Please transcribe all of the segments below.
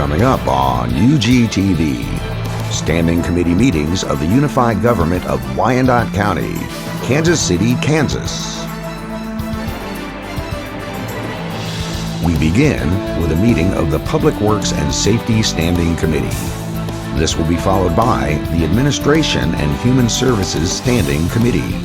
Coming up on UGTV, Standing Committee Meetings of the Unified Government of Wyandotte County, Kansas City, Kansas. We begin with a meeting of the Public Works and Safety Standing Committee. This will be followed by the Administration and Human Services Standing Committee.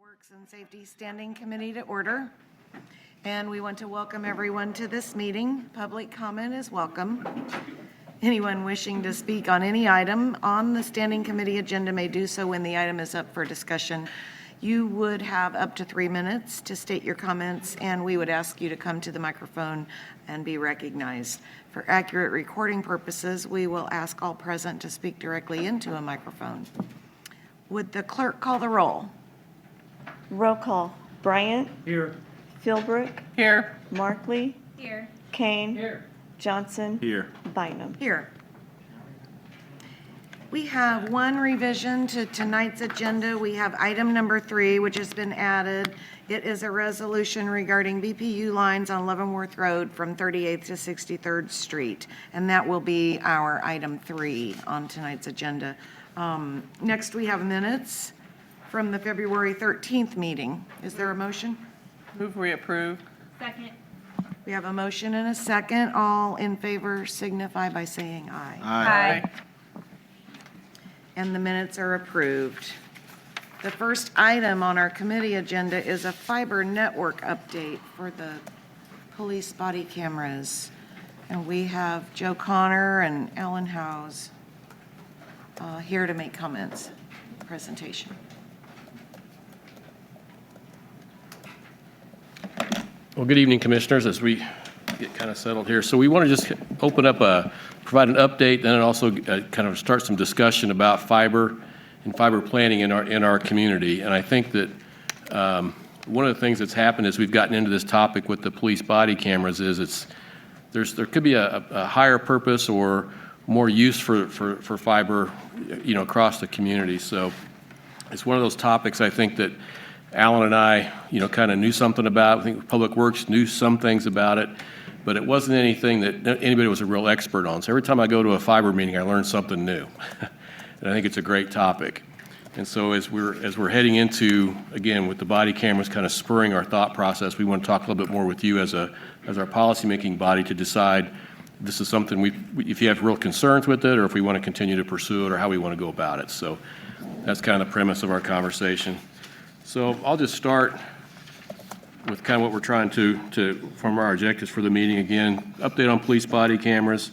Works and Safety Standing Committee to order. And we want to welcome everyone to this meeting. Public comment is welcome. Anyone wishing to speak on any item on the Standing Committee agenda may do so when the item is up for discussion. You would have up to 3 minutes to state your comments, and we would ask you to come to the microphone and be recognized. For accurate recording purposes, we will ask all present to speak directly into a microphone. Would the clerk call the roll? Roll call. Bryant. Here. Philbrook. Here. Markley. Here. Kane. Here. Johnson. Here. Bynum. Here. We have one revision to tonight's agenda. We have item number 3, which has been added. It is a resolution regarding BPU lines on Leavenworth Road from 38th to 63rd Street. And that will be our item 3 on tonight's agenda. Next, we have minutes from the February 13th meeting. Is there a motion? Move we approve. Second. We have a motion and a second. All in favor signify by saying aye. Aye. And the minutes are approved. The first item on our committee agenda is a fiber network update for the police body cameras. And we have Joe Connor and Ellen Howes here to make comments, presentation. Well, good evening, Commissioners, as we get kind of settled here. So we want to just open up, provide an update, then also kind of start some discussion about fiber and fiber planning in our community. And I think that one of the things that's happened as we've gotten into this topic with the police body cameras is there could be a higher purpose or more use for fiber, across the community. So it's one of those topics I think that Alan and I, kind of knew something about. I think Public Works knew some things about it, but it wasn't anything that anybody was a real expert on. So every time I go to a fiber meeting, I learn something new. And I think it's a great topic. And so as we're heading into, again, with the body cameras kind of spurring our thought process, we want to talk a little bit more with you as our policymaking body to decide this is something if you have real concerns with it, or if we want to continue to pursue it, or how we want to go about it. So that's kind of the premise of our conversation. So I'll just start with kind of what we're trying to from our objectives for the meeting. Again, update on police body cameras,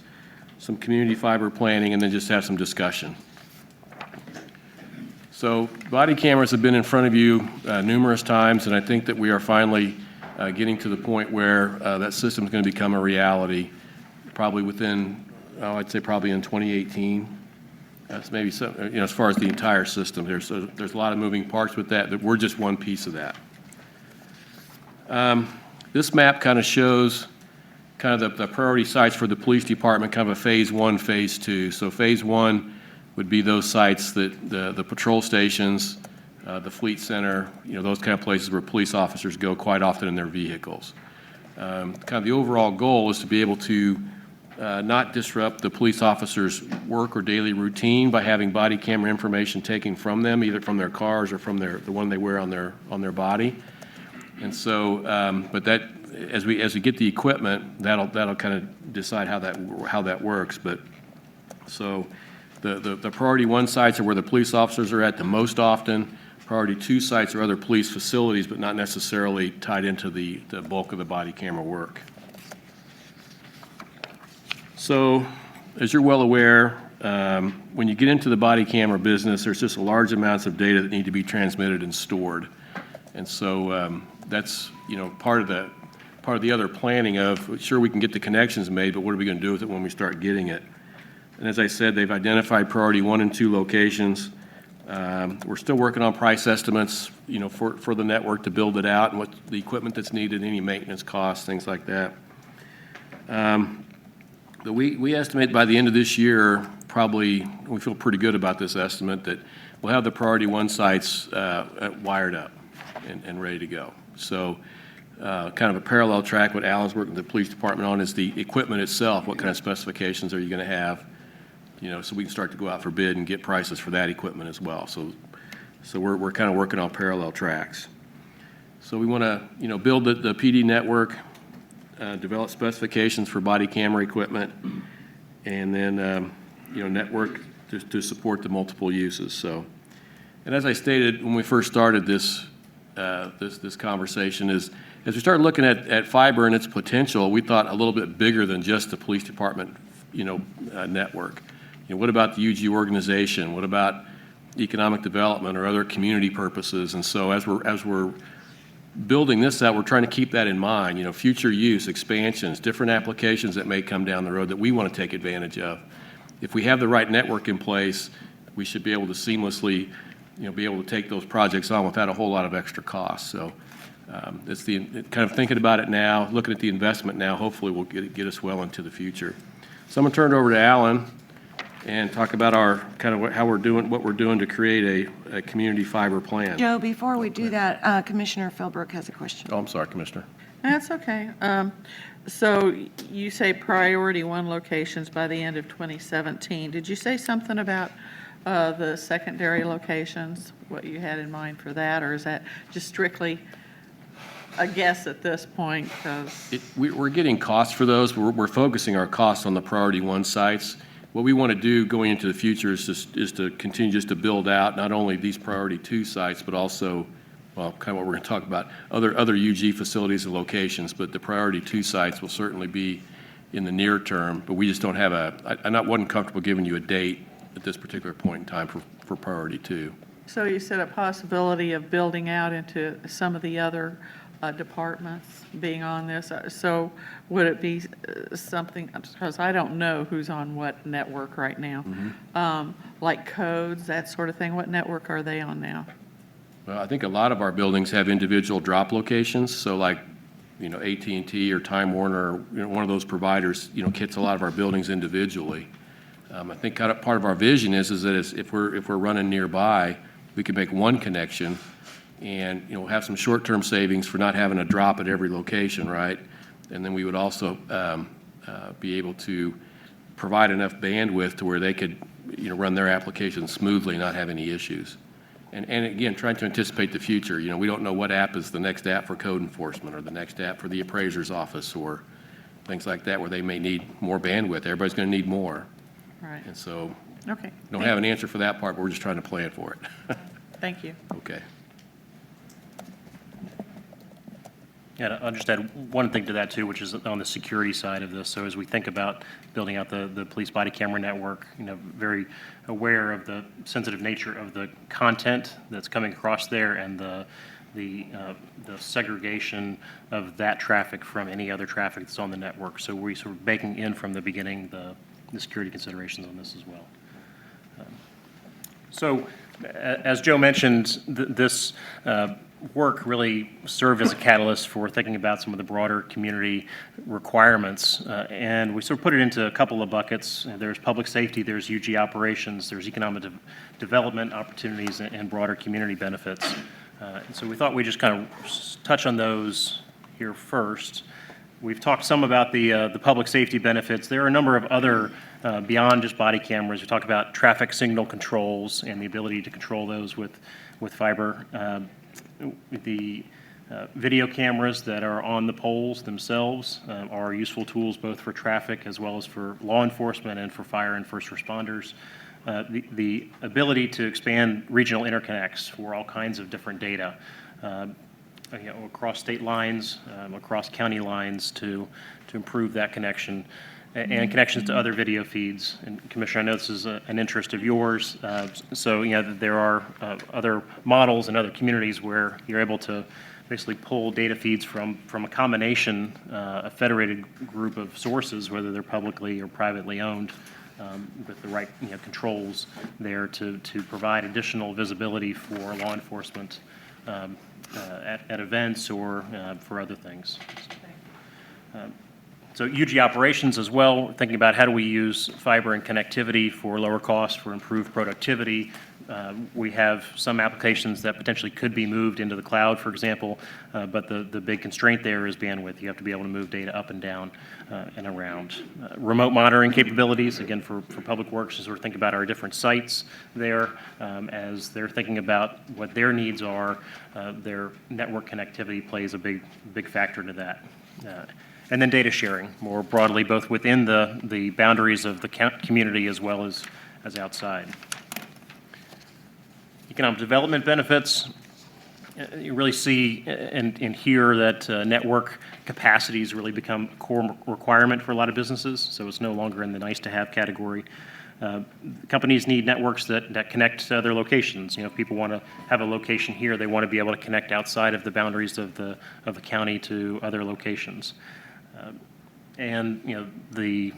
some community fiber planning, and then just have some discussion. So body cameras have been in front of you numerous times, and I think that we are finally getting to the point where that system is going to become a reality, probably within, I'd say probably in 2018. That's maybe some, as far as the entire system. There's a lot of moving parts with that we're just one piece of that. This map kind of shows kind of the priority sites for the police department, kind of a phase 1, phase 2. So phase 1 would be those sites that the patrol stations, the Fleet Center, those kind of places where police officers go quite often in their vehicles. Kind of the overall goal is to be able to not disrupt the police officers' work or daily routine by having body camera information taken from them, either from their cars or from the one they wear on their body. And so, but that as we get the equipment, that'll kind of decide how that works. But so the priority 1 sites are where the police officers are at the most often. Priority 2 sites are other police facilities, but not necessarily tied into the bulk of the body camera work. So, as you're well aware, when you get into the body camera business, there's just large amounts of data that need to be transmitted and stored. And so that's part of the other planning of, sure, we can get the connections made, but what are we going to do with it when we start getting it? And as I said, they've identified priority 1 and 2 locations. We're still working on price estimates, for the network to build it out and what the equipment that's needed, any maintenance costs, things like that. But we estimate by the end of this year, probably, we feel pretty good about this estimate, that we'll have the priority 1 sites wired up and ready to go. So kind of a parallel track, what Alan's working with the police department on is the equipment itself. What kind of specifications are you going to have? So we can start to go out for bid and get prices for that equipment as well. So we're kind of working on parallel tracks. So we want to, build the PD network, develop specifications for body camera equipment, and then, network to support the multiple uses. So, and as I stated when we first started this conversation, is as we started looking at fiber and its potential, we thought a little bit bigger than just the police department, network. What about the UG organization? What about economic development or other community purposes? And so as we're building this out, we're trying to keep that in mind, future use, expansions, different applications that may come down the road that we want to take advantage of. If we have the right network in place, we should be able to seamlessly, be able to take those projects on without a whole lot of extra costs. So it's kind of thinking about it now, looking at the investment now, hopefully will get us well into the future. So I'm going to turn it over to Alan and talk about our kind of what we're doing to create a community fiber plan. Joe, before we do that, Commissioner Philbrook has a question. Oh, I'm sorry, Commissioner. That's okay. So you say priority 1 locations by the end of 2017. Did you say something about the secondary locations, what you had in mind for that, or is that just strictly a guess at this point? We're getting costs for those, but we're focusing our costs on the priority 1 sites. What we want to do going into the future is to continue just to build out not only these priority 2 sites, but also, well, kind of what we're going to talk about, other UG facilities and locations. But the priority 2 sites will certainly be in the near term, but we just don't have wasn't comfortable giving you a date at this particular point in time for priority 2. So you said a possibility of building out into some of the other departments being on this. So would it be something, because I don't know who's on what network right now, like codes, that sort of thing? What network are they on now? Well, I think a lot of our buildings have individual drop locations. So like, AT&T or Time Warner, one of those providers, kits a lot of our buildings individually. I think kind of part of our vision is that if we're running nearby, we can make one connection and have some short-term savings for not having a drop at every location, right? And then we would also be able to provide enough bandwidth to where they could run their applications smoothly, not have any issues. And again, trying to anticipate the future. We don't know what app is the next app for code enforcement or the next app for the appraiser's office or things like that where they may need more bandwidth. Everybody's going to need more. Right. And so Okay. don't have an answer for that part, but we're just trying to plan for it. Thank you. Okay. Yeah, I'll just add one thing to that too, which is on the security side of this. So as we think about building out the police body camera network, very aware of the sensitive nature of the content that's coming across there and the segregation of that traffic from any other traffic that's on the network. So we're sort of baking in from the beginning the security considerations on this as well. So as Joe mentioned, this work really served as a catalyst for thinking about some of the broader community requirements. And we sort of put it into a couple of buckets. There's public safety, there's UG operations, there's economic development opportunities, and broader community benefits. And so we thought we'd just kind of touch on those here first. We've talked some about the public safety benefits. There are a number of other, beyond just body cameras. We talk about traffic signal controls and the ability to control those with fiber. The video cameras that are on the poles themselves are useful tools both for traffic as well as for law enforcement and for fire and first responders. The ability to expand regional interconnects for all kinds of different data, across state lines, across county lines to improve that connection, and connections to other video feeds. And Commissioner, I know this is an interest of yours. So there are other models in other communities where you're able to basically pull data feeds from a combination, a federated group of sources, whether they're publicly or privately owned, with the right controls there to provide additional visibility for law enforcement at events or for other things. So UG operations as well, thinking about how do we use fiber and connectivity for lower costs, for improved productivity. We have some applications that potentially could be moved into the cloud, for example, but the big constraint there is bandwidth. You have to be able to move data up and down and around. Remote monitoring capabilities, again, for Public Works, as we're thinking about our different sites there, as they're thinking about what their needs are, their network connectivity plays a big factor to that. And then data sharing more broadly, both within the boundaries of the community as well as outside. Economic development benefits, you really see and hear that network capacities really become a core requirement for a lot of businesses, so it's no longer in the nice-to-have category. Companies need networks that connect to other locations. If people want to have a location here, they want to be able to connect outside of the boundaries of the county to other locations. And the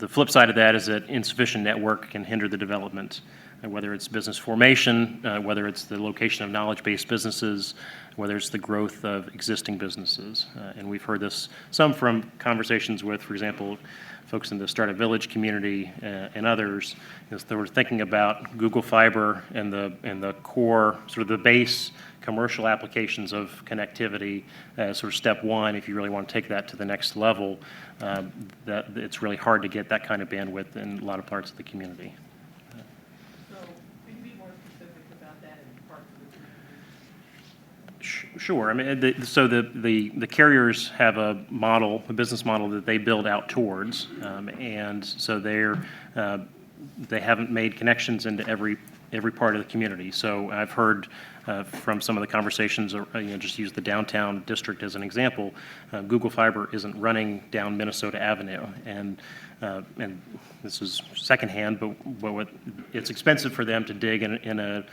flip side of that is that insufficient network can hinder the development, whether it's business formation, whether it's the location of knowledge-based businesses, whether it's the growth of existing businesses. And we've heard this some from conversations with, for example, folks in the Startup Village community and others, as they were thinking about Google Fiber and the core, sort of the base commercial applications of connectivity as sort of step one. If you really want to take that to the next level, that it's really hard to get that kind of bandwidth in a lot of parts of the community. So can you be more specific about that in parts of the community? Sure. I mean, so the carriers have a business model that they build out towards, and so they haven't made connections into every part of the community. So I've heard from some of the conversations, just use the downtown district as an example. Google Fiber isn't running down Minnesota Avenue, and this is secondhand, but it's expensive for them to dig in an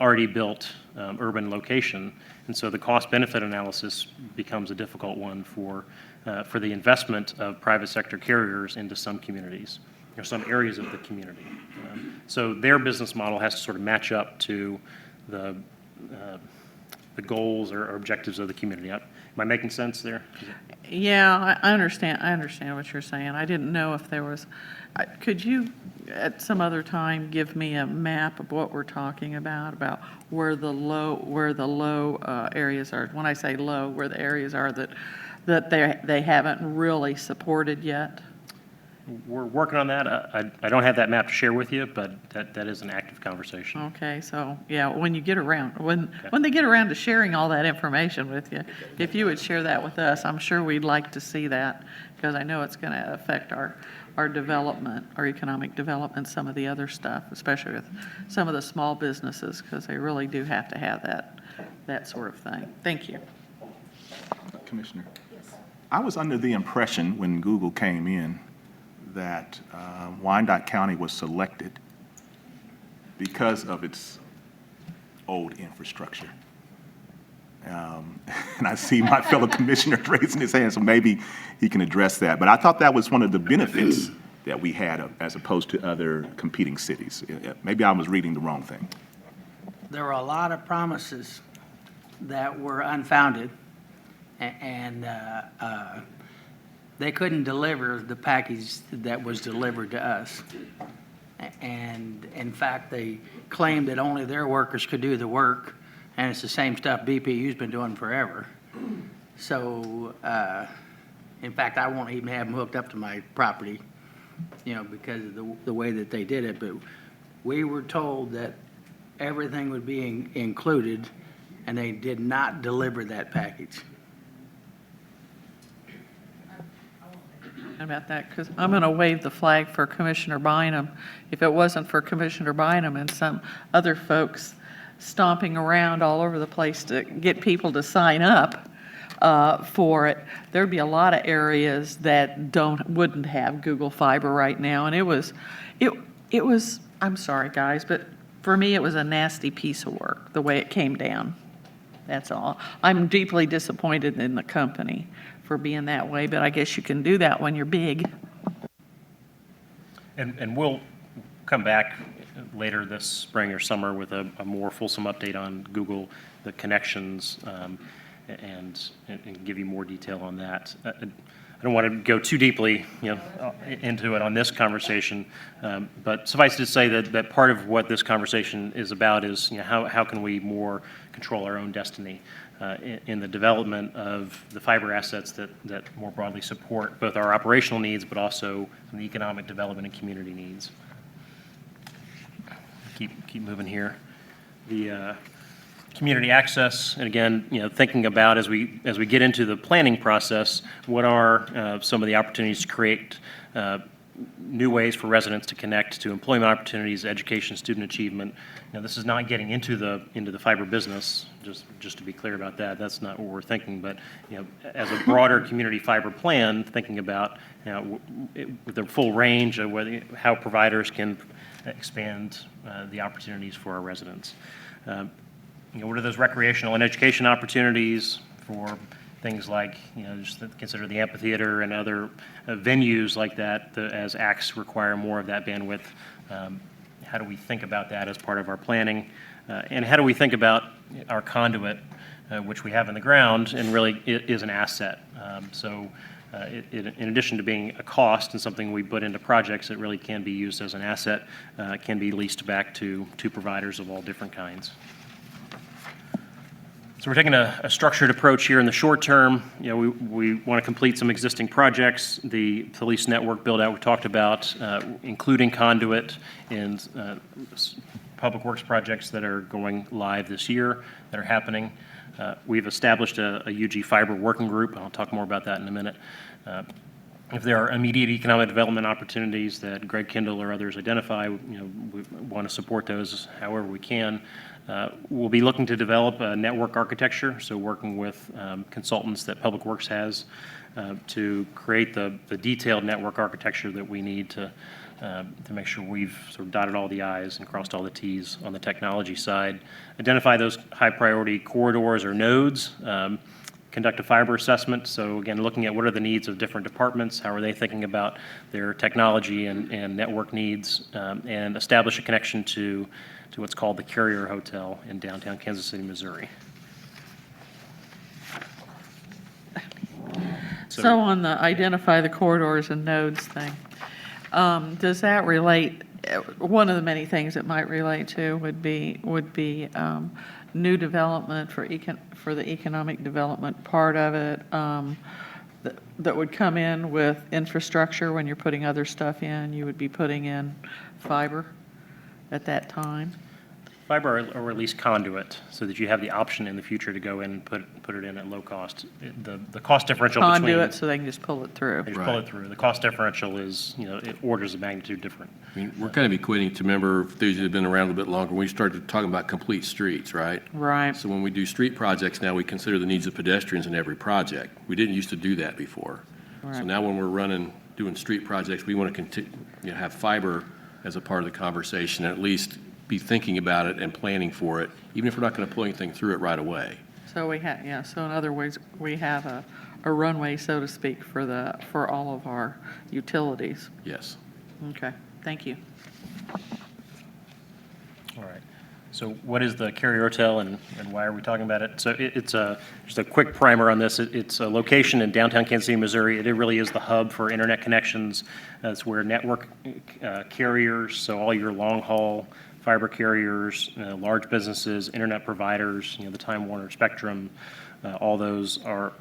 already built urban location, and so the cost-benefit analysis becomes a difficult one for the investment of private sector carriers into some communities or some areas of the community. So their business model has to sort of match up to the goals or objectives of the community. Am I making sense there? Yeah, I understand. I understand what you're saying. I didn't know if there was. Could you, at some other time, give me a map of what we're talking about where the low areas are? When I say low, where the areas are that they haven't really supported yet. We're working on that. I don't have that map to share with you, but that is an active conversation. Okay, so yeah, when they get around to sharing all that information with you, if you would share that with us, I'm sure we'd like to see that, because I know it's going to affect our development, our economic development, some of the other stuff, especially with some of the small businesses, because they really do have to have that sort of thing. Thank you. Commissioner. Yes. I was under the impression when Google came in that Wyandotte County was selected because of its old infrastructure. And I see my fellow commissioner raising his hand, so maybe he can address that. But I thought that was one of the benefits that we had as opposed to other competing cities. Maybe I was reading the wrong thing. There were a lot of promises that were unfounded, and they couldn't deliver the package that was delivered to us. And in fact, they claimed that only their workers could do the work, and it's the same stuff BPU's been doing forever. So, in fact, I won't even have them hooked up to my property, because of the way that they did it. But we were told that everything would be included, and they did not deliver that package. About that, because I'm going to wave the flag for Commissioner Bynum. If it wasn't for Commissioner Bynum and some other folks stomping around all over the place to get people to sign up for it, there'd be a lot of areas that wouldn't have Google Fiber right now. And it was, I'm sorry, guys, but for me, it was a nasty piece of work, the way it came down. That's all. I'm deeply disappointed in the company for being that way, but I guess you can do that when you're big. And we'll come back later this spring or summer with a more fulsome update on Google, the connections, and give you more detail on that. I don't want to go too deeply, into it on this conversation, but suffice it to say that part of what this conversation is about is, how can we more control our own destiny in the development of the fiber assets that more broadly support both our operational needs, but also the economic development and community needs. Keep moving here. The community access, and again, thinking about as we get into the planning process, what are some of the opportunities to create new ways for residents to connect to employment opportunities, education, student achievement. This is not getting into the fiber business. Just to be clear about that, that's not what we're thinking. But as a broader community fiber plan, thinking about with the full range of how providers can expand the opportunities for our residents. What are those recreational and education opportunities for things like, just consider the amphitheater and other venues like that, as acts require more of that bandwidth. How do we think about that as part of our planning? And how do we think about our conduit, which we have in the ground and really is an asset? In addition to being a cost and something we put into projects, it really can be used as an asset, can be leased back to providers of all different kinds. So we're taking a structured approach here in the short term. We want to complete some existing projects. The police network build out we talked about, including conduit in public works projects that are going live this year, that are happening. We've established a UG Fiber working group, and I'll talk more about that in a minute. If there are immediate economic development opportunities that Greg Kindle or others identify, we want to support those however we can. We'll be looking to develop a network architecture, so working with consultants that Public Works has to create the detailed network architecture that we need to make sure we've sort of dotted all the I's and crossed all the T's on the technology side. Identify those high priority corridors or nodes. Conduct a fiber assessment. So again, looking at what are the needs of different departments, how are they thinking about their technology and network needs, and establish a connection to what's called the Carrier Hotel in downtown Kansas City, Missouri. So on the identify the corridors and nodes thing, does that relate, one of the many things it might relate to would be new development for the economic development part of it, that would come in with infrastructure when you're putting other stuff in, you would be putting in fiber at that time? Fiber or at least conduit, so that you have the option in the future to go in and put it in at low cost. The cost differential Conduit, between... so they can just pull it through. They just pull it through. The cost differential is, it orders of magnitude different. I mean, we're kind of equating to, remember, if these have been around a little bit longer, we started talking about complete streets, right? Right. So when we do street projects now, we consider the needs of pedestrians in every project. We didn't used to do that before. Right. So now when we're doing street projects, we want to have fiber as a part of the conversation, at least be thinking about it and planning for it, even if we're not going to pull anything through it right away. So so in other words, we have a runway, so to speak, for all of our utilities. Yes. Okay, thank you. All right. So what is the Carrier Hotel and why are we talking about it? So it's just a quick primer on this. It's a location in downtown Kansas City, Missouri. It really is the hub for internet connections. It's where network carriers, so all your long-haul fiber carriers, large businesses, internet providers, the Time Warner Spectrum, all those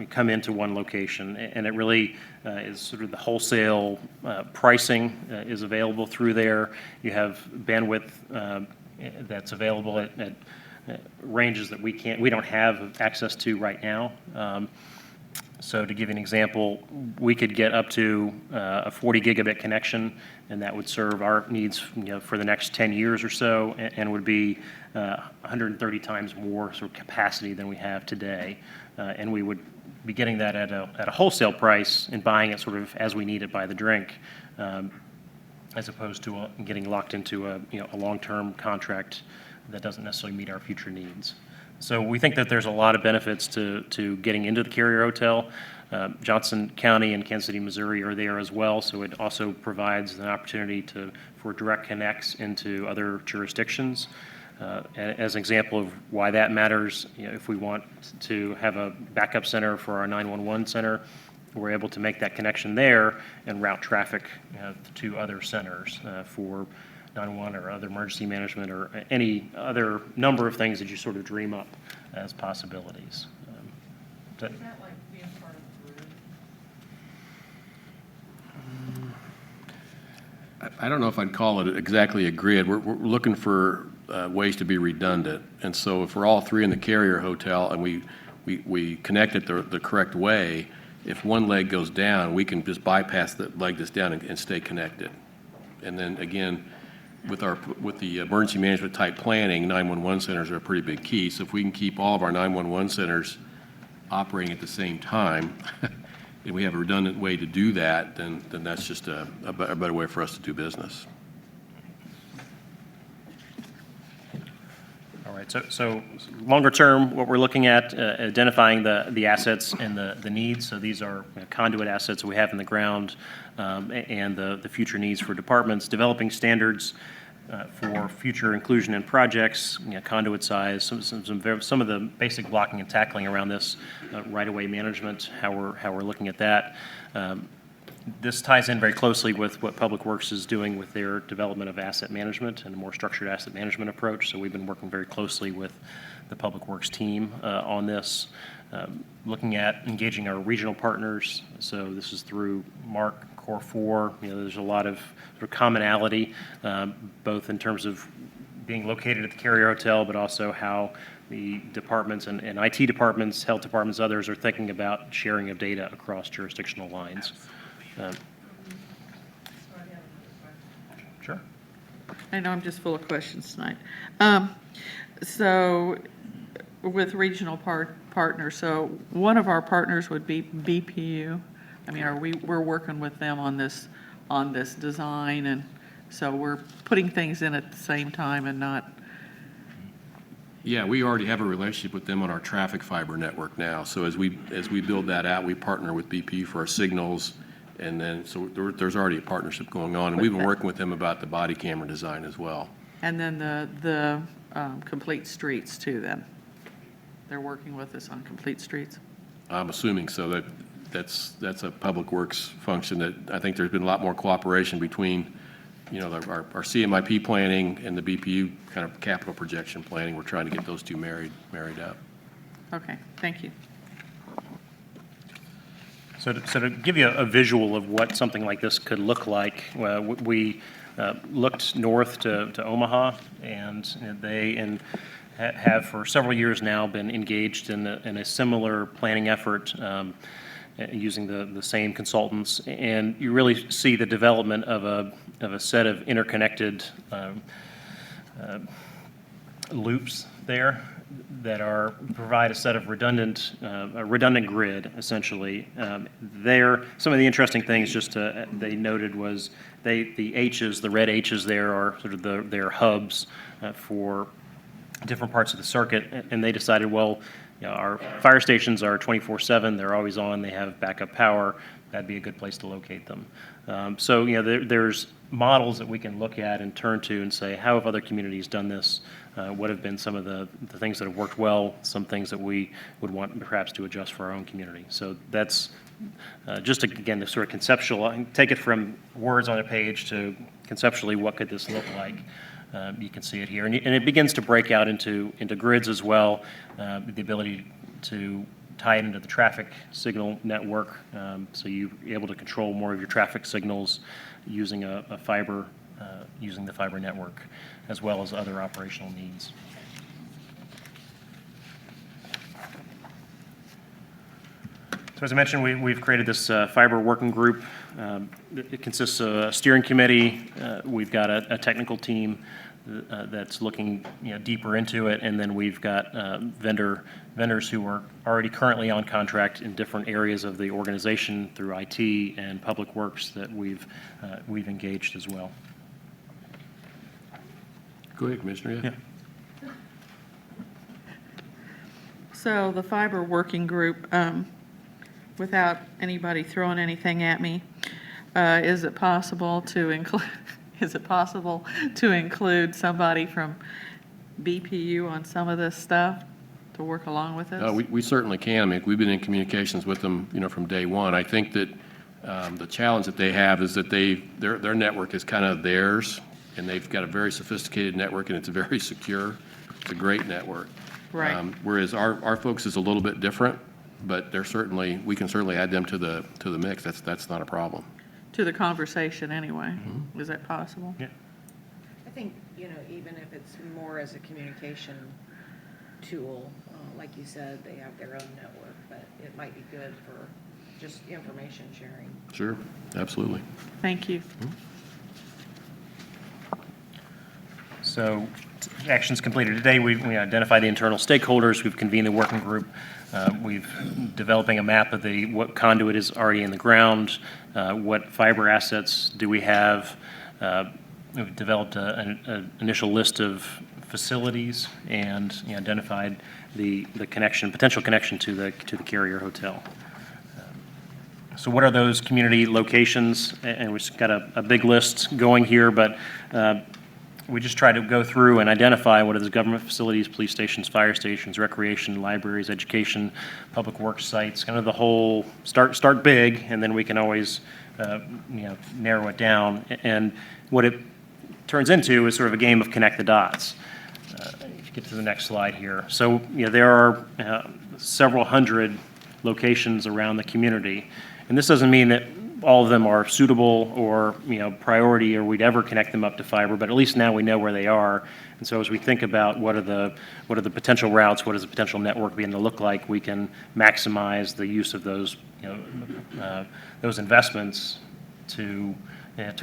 come into one location. And it really is sort of the wholesale pricing is available through there. You have bandwidth that's available at ranges that we don't have access to right now. So to give you an example, we could get up to a 40 gigabit connection, and that would serve our needs for the next 10 years or so, and would be 130 times more sort of capacity than we have today. And we would be getting that at a wholesale price and buying it sort of as we need it by the drink, as opposed to getting locked into a long-term contract that doesn't necessarily meet our future needs. So we think that there's a lot of benefits to getting into the Carrier Hotel. Johnson County and Kansas City, Missouri are there as well, so it also provides an opportunity for direct connects into other jurisdictions. As an example of why that matters, if we want to have a backup center for our 911 center, we're able to make that connection there and route traffic to other centers for 911 or other emergency management or any other number of things that you sort of dream up as possibilities. Is that like being part of the grid? I don't know if I'd call it exactly a grid. We're looking for ways to be redundant. And so if we're all three in the Carrier Hotel and we connect it the correct way, if one leg goes down, we can just bypass the leg that's down and stay connected. And then again, with the emergency management type planning, 911 centers are a pretty big key. So if we can keep all of our 911 centers operating at the same time, and we have a redundant way to do that, then that's just a better way for us to do business. All right, so longer term, what we're looking at, identifying the assets and the needs. So these are conduit assets we have in the ground, and the future needs for departments, developing standards for future inclusion in projects, conduit size, some of the basic blocking and tackling around this, right-of-way management, how we're looking at that. This ties in very closely with what Public Works is doing with their development of asset management and a more structured asset management approach. So we've been working very closely with the Public Works team on this, looking at engaging our regional partners. So this is through MARC, Core 4. There's a lot of sort of commonality, both in terms of being located at the Carrier Hotel, but also how the departments and IT departments, health departments, others are thinking about sharing of data across jurisdictional lines. Sure. I know I'm just full of questions tonight. So with regional partners, so one of our partners would be BPU. I mean, we're working with them on this design, and so we're putting things in at the same time and not. Yeah, we already have a relationship with them on our traffic fiber network now. So as we build that out, we partner with BPU for our signals. And then, so there's already a partnership going on, and we've been working with them about the body camera design as well. And then the complete streets too, then? They're working with us on complete streets? I'm assuming so. That's a Public Works function that I think there's been a lot more cooperation between, our CMIP planning and the BPU kind of capital projection planning. We're trying to get those two married up. Okay, thank you. So to give you a visual of what something like this could look like, we looked north to Omaha, and they have for several years now been engaged in a similar planning effort using the same consultants. And you really see the development of a set of interconnected loops there that provide a set of redundant grid, essentially. Some of the interesting things they noted was the H's, the red H's there are sort of their hubs for different parts of the circuit, and they decided, well, our fire stations are 24/7, they're always on, they have backup power, that'd be a good place to locate them. So there's models that we can look at and turn to and say, how have other communities done this? what have been some of the things that have worked well, some things that we would want perhaps to adjust for our own community. So that's just, again, to sort of conceptual, take it from words on a page to conceptually, what could this look like? You can see it here. And it begins to break out into grids as well, the ability to tie it into the traffic signal network, so you're able to control more of your traffic signals using a fiber, using the fiber network, as well as other operational needs. So as I mentioned, we've created this fiber working group. It consists of a steering committee. We've got a technical team that's looking deeper into it, and then we've got vendors who are already currently on contract in different areas of the organization through IT and Public Works that we've engaged as well. Go ahead, Commissioner. Yeah. So the fiber working group, without anybody throwing anything at me, is it possible to include somebody from BPU on some of this stuff to work along with us? We certainly can. I mean, we've been in communications with them, from day one. I think that the challenge that they have is that their network is kind of theirs, and they've got a very sophisticated network, and it's very secure. It's a great network. Right. Whereas our folks is a little bit different, but we can certainly add them to the mix. That's not a problem. To the conversation anyway. Is that possible? Yeah. I think, even if it's more as a communication tool, like you said, they have their own network, but it might be good for just information sharing. Sure, absolutely. Thank you. So actions completed today, we identified the internal stakeholders, we've convened the working group, we've developing a map of what conduit is already in the ground, what fiber assets do we have. We've developed an initial list of facilities and identified the potential connection to the carrier hotel. So what are those community locations? And we've got a big list going here, but we just try to go through and identify what are the government facilities, police stations, fire stations, recreation, libraries, education, public works sites, kind of the whole, start big, and then we can always narrow it down. And what it turns into is sort of a game of connect the dots. If you get to the next slide here. So there are several hundred locations around the community, and this doesn't mean that all of them are suitable or priority or we'd ever connect them up to fiber, but at least now we know where they are. And so as we think about what are the potential routes, what does the potential network begin to look like, we can maximize the use of those investments to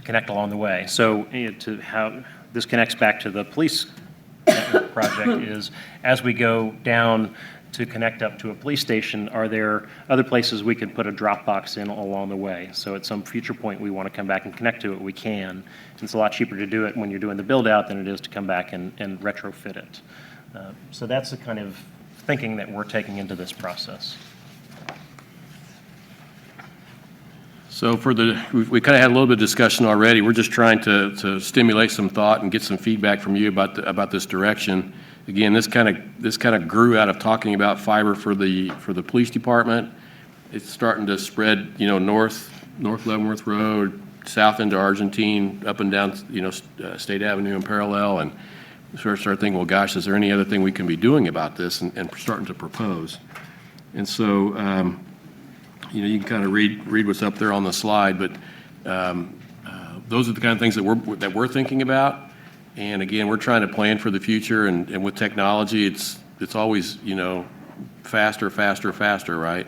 connect along the way. So to how this connects back to the police project is, as we go down to connect up to a police station, are there other places we could put a drop box in along the way? So at some future point we want to come back and connect to it, we can. And it's a lot cheaper to do it when you're doing the build out than it is to come back and retrofit it. So that's the kind of thinking that we're taking into this process. So we kind of had a little bit of discussion already. We're just trying to stimulate some thought and get some feedback from you about this direction. Again, this kind of grew out of talking about fiber for the police department. It's starting to spread, north Leavenworth Road, south into Argentine, up and down, State Avenue and parallel, and start thinking, well, gosh, is there any other thing we can be doing about this, and starting to propose. And so, you can kind of read what's up there on the slide, but those are the kind of things that we're thinking about. And again, we're trying to plan for the future, and with technology, it's always, faster, right?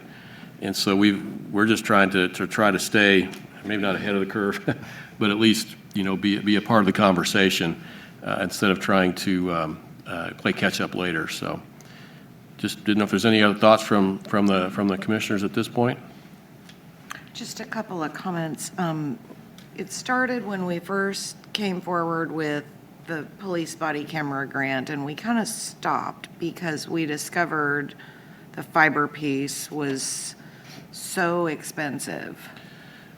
And so we're just trying to try to stay, maybe not ahead of the curve, but at least, be a part of the conversation instead of trying to play catch up later. So just didn't know if there's any other thoughts from the commissioners at this point. Just a couple of comments. It started when we first came forward with the police body camera grant, and we kind of stopped because we discovered the fiber piece was so expensive.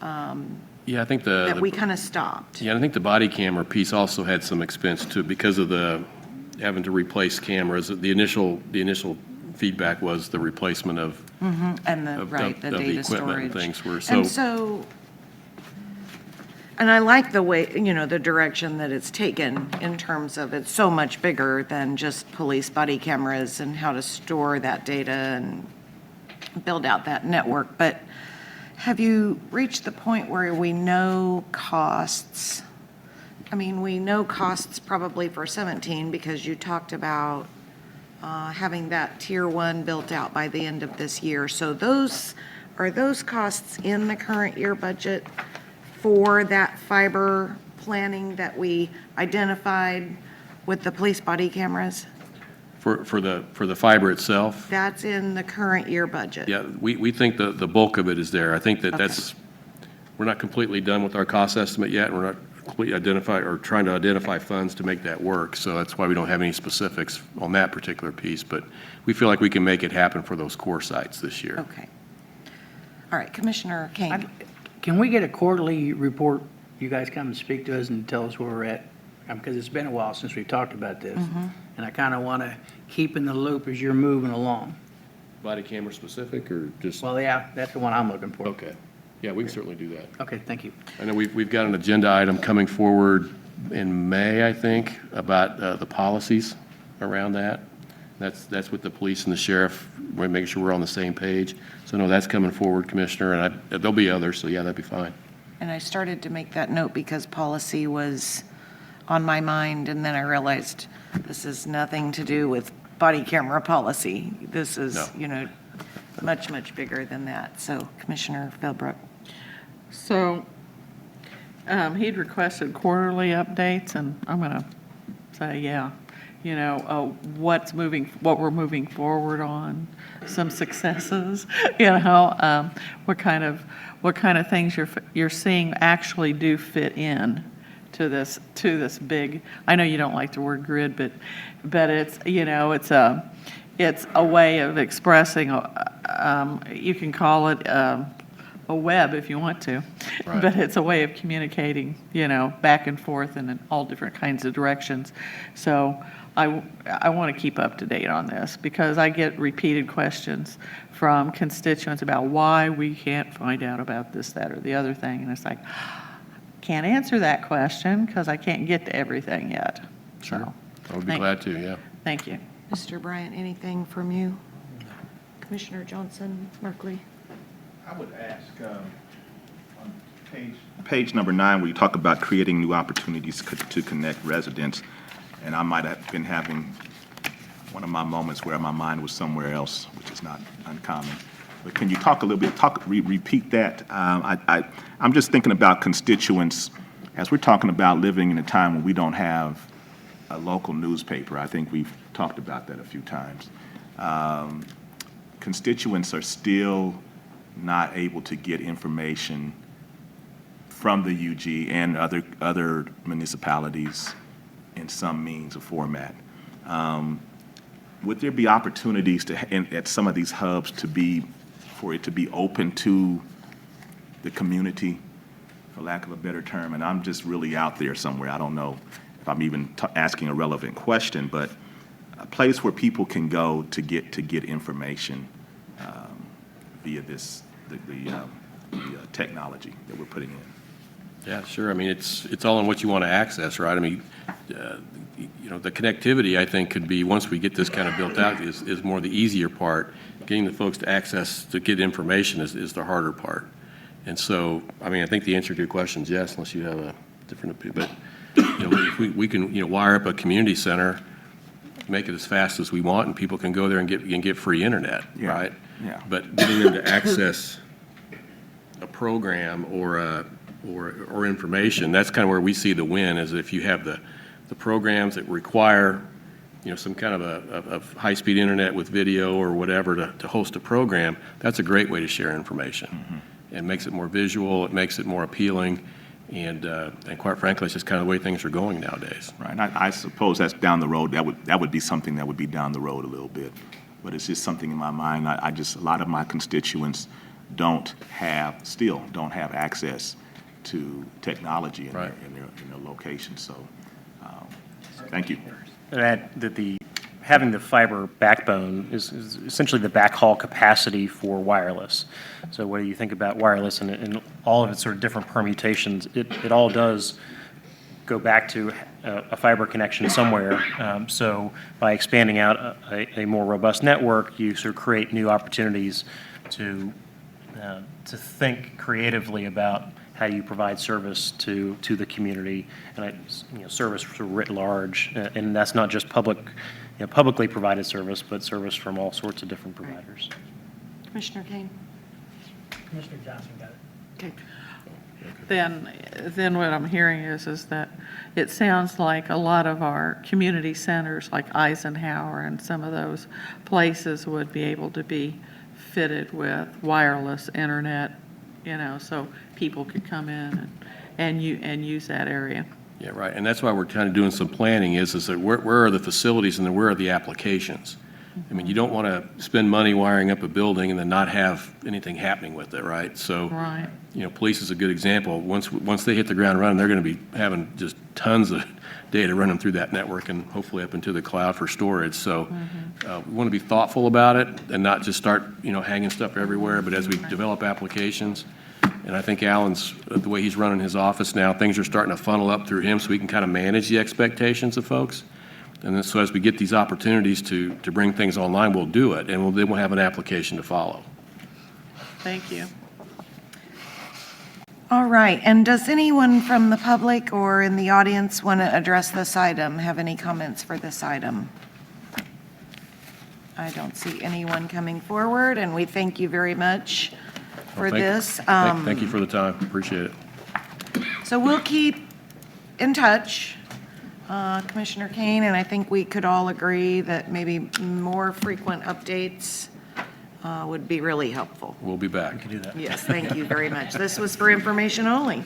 Yeah, I think that we kind of stopped. Yeah, I think the body camera piece also had some expense too, because of the having to replace cameras. The initial feedback was the replacement of And the, of- right, of- the of the data equipment and storage. things were, And so, so, and I like the way, the direction that it's taken in terms of it's so much bigger than just police body cameras and how to store that data and build out that network. But have you reached the point where we know costs? I mean, we know costs probably for 17 because you talked about having that tier 1 built out by the end of this year. So are those costs in the current year budget for that fiber planning that we identified with the police body cameras? for the fiber itself, That's in the current year budget? yeah, we think the bulk of it is there. I think that Okay. we're not completely done with our cost estimate yet. We're not completely trying to identify funds to make that work. So that's why we don't have any specifics on that particular piece. But we feel like we can make it happen for those core sites this year. Okay. All right, Commissioner Kane. Can we get a quarterly report? You guys come and speak to us and tell us where we're at? Because it's been a while since we've talked about this. And I kind of want to keep in the loop as you're moving along. Body camera specific or just? Well, yeah, that's the one I'm looking for. Okay. Yeah, we can certainly do that. Okay, thank you. I know we've got an agenda item coming forward in May, I think, about the policies around that. That's with the police and the sheriff. We're making sure we're on the same page. So no, that's coming forward, Commissioner, and there'll be others, so yeah, that'd be fine. And I started to make that note because policy was on my mind, and then I realized this is nothing to do with body camera policy. This is, No. much, much bigger than that. So Commissioner Philbrook. So he'd requested quarterly updates, and I'm going to say, yeah, what we're moving forward on, some successes, what kind of things you're seeing actually do fit in to this big. I know you don't like the word grid, but it's it's a way of expressing. You can call it a web if you want to, Right. but it's a way of communicating, back and forth and in all different kinds of directions. So I want to keep up to date on this because I get repeated questions from constituents about why we can't find out about this, that, or the other thing. And it's like, can't answer that question because I can't get to everything yet. So, I would be glad to, yeah. thank you. Mr. Bryant, anything from you? Commissioner Johnson, Merkley? I would ask, on page number 9, where you talk about creating new opportunities to connect residents, and I might have been having one of my moments where my mind was somewhere else, which is not uncommon. But can you talk a little bit, repeat that? I'm just thinking about constituents, as we're talking about living in a time when we don't have a local newspaper. I think we've talked about that a few times. Constituents are still not able to get information from the UG and other municipalities in some means or format. Would there be opportunities at some of these hubs for it to be open to the community, for lack of a better term? And I'm just really out there somewhere. I don't know if I'm even asking a relevant question, but a place where people can go to get information via the technology that we're putting in. Yeah, sure. I mean, it's all in what you want to access, right? I mean, the connectivity, I think, could be, once we get this kind of built out, is more the easier part. Getting the folks to access, to get information is the harder part. And so, I mean, I think the answer to your question is yes, unless you have a different opinion. But, if we can, wire up a community center, make it as fast as we want, and people can go there and get free internet, Yeah. right? Yeah. But getting them to access a program or information, that's kind of where we see the win, is if you have the programs that require, some kind of high-speed internet with video or whatever to host a program. That's a great way to share information. Mm-hmm. It makes it more visual, it makes it more appealing, and quite frankly, it's just kind of the way things are going nowadays. Right, and I suppose that's down the road. That would be something that would be down the road a little bit, but it's just something in my mind. A lot of my constituents still don't have access to technology in Right. their location. So, thank you. that having the fiber backbone is essentially the backhaul capacity for wireless. So whether you think about wireless and all of its sort of different permutations, it all does go back to a fiber connection somewhere. So by expanding out a more robust network, you sort of create new opportunities to think creatively about how you provide service to the community, and service writ large. And that's not just publicly provided service, but service from all sorts of different providers. Commissioner Kane? Commissioner Johnson got it. Okay. Then what I'm hearing is that it sounds like a lot of our community centers, like Eisenhower and some of those places, would be able to be fitted with wireless internet, so people could come in and use that area. Yeah, right, and that's why we're kind of doing some planning is that where are the facilities and then where are the applications? I mean, you don't want to spend money wiring up a building and then not have anything happening with it, right? So, Right. Police is a good example. Once they hit the ground running, they're going to be having just tons of data running through that network and hopefully up into the cloud for storage. So we want to be thoughtful about it and not just start, hanging stuff everywhere, but as we develop applications. And I think Alan's, the way he's running his office now, things are starting to funnel up through him so we can kind of manage the expectations of folks. And then, so as we get these opportunities to bring things online, we'll do it, and then we'll have an application to follow. Thank you. All right, and does anyone from the public or in the audience want to address this item, have any comments for this item? I don't see anyone coming forward, and we thank you very much for this. Thank you for the time, appreciate it. So we'll keep in touch, Commissioner Kane, and I think we could all agree that maybe more frequent updates would be really helpful. We'll be back. We can do that. Yes, thank you very much. This was for information only.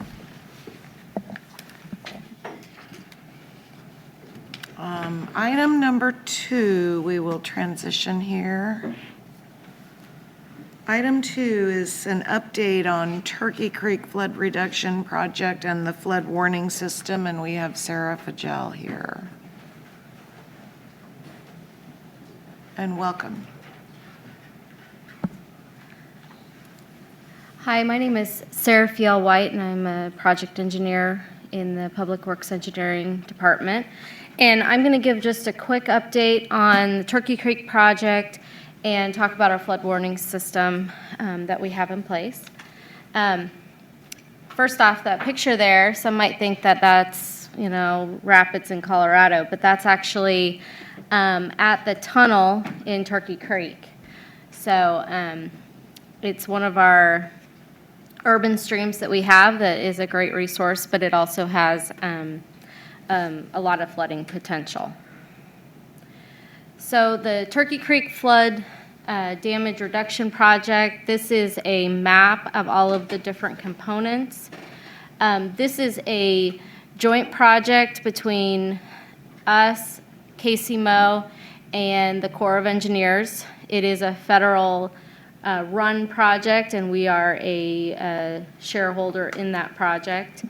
Item number 2, we will transition here. Item 2 is an update on Turkey Creek Flood Reduction Project and the flood warning system, and we have Sarah Fagel here. And welcome. Hi, my name is Sarah Fiel White, and I'm a project engineer in the Public Works Engineering Department. And I'm going to give just a quick update on the Turkey Creek project and talk about our flood warning system that we have in place. First off, that picture there, some might think that that's, rapids in Colorado, but that's actually at the tunnel in Turkey Creek. So it's one of our urban streams that we have that is a great resource, but it also has a lot of flooding potential. So the Turkey Creek Flood Damage Reduction Project, this is a map of all of the different components. This is a joint project between us, KCMO, and the Corps of Engineers. It is a federal run project, and we are a shareholder in that project.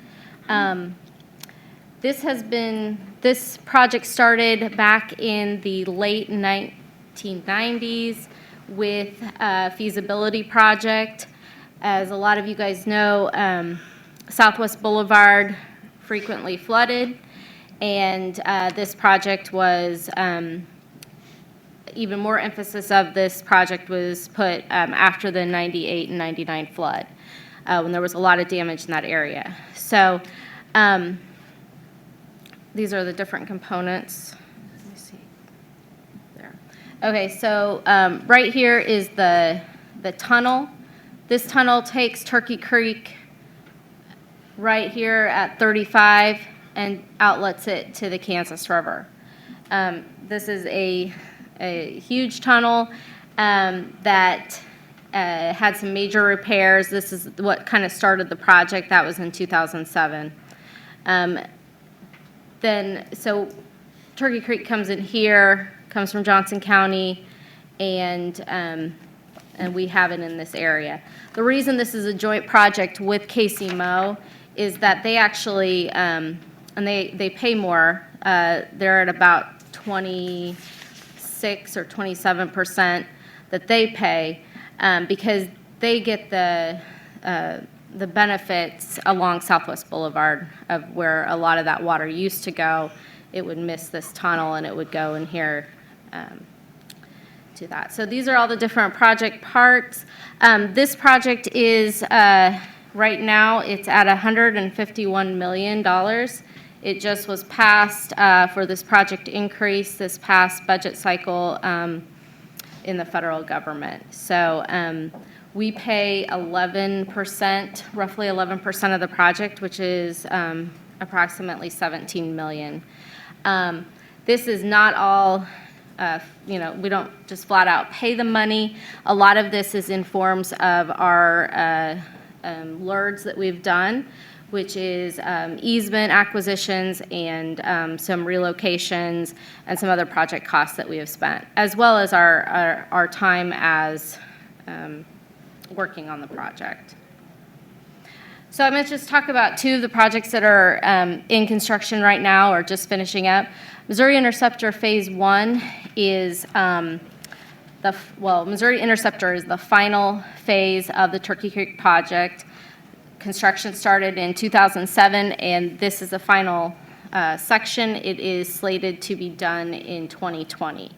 This project started back in the late 1990s with a feasibility project. As a lot of you guys know, Southwest Boulevard frequently flooded, and this project was, even more emphasis of this project was put after the 98 and 99 flood, when there was a lot of damage in that area. So these are the different components. Let me see. There. Okay, so right here is the tunnel. This tunnel takes Turkey Creek right here at 35 and outlets it to the Kansas River. This is a huge tunnel that had some major repairs. This is what kind of started the project. That was in 2007. So Turkey Creek comes in here, comes from Johnson County, and we have it in this area. The reason this is a joint project with KCMO is that they actually, and they pay more. They're at about 26 or 27% that they pay, because they get the benefits along Southwest Boulevard of where a lot of that water used to go. It would miss this tunnel and it would go in here to that. So these are all the different project parts. This project is, right now, it's at $151 million. It just was passed for this project increase this past budget cycle in the federal government. So we pay 11%, roughly 11% of the project, which is approximately $17 million. This is not all, we don't just flat out pay the money. A lot of this is in forms of our LERDs that we've done, which is easement acquisitions and some relocations and some other project costs that we have spent, as well as our time as working on the project. So I'm going to just talk about two of the projects that are in construction right now or just finishing up. Missouri Interceptor Phase 1 is Missouri Interceptor is the final phase of the Turkey Creek project. Construction started in 2007, and this is the final section. It is slated to be done in 2020.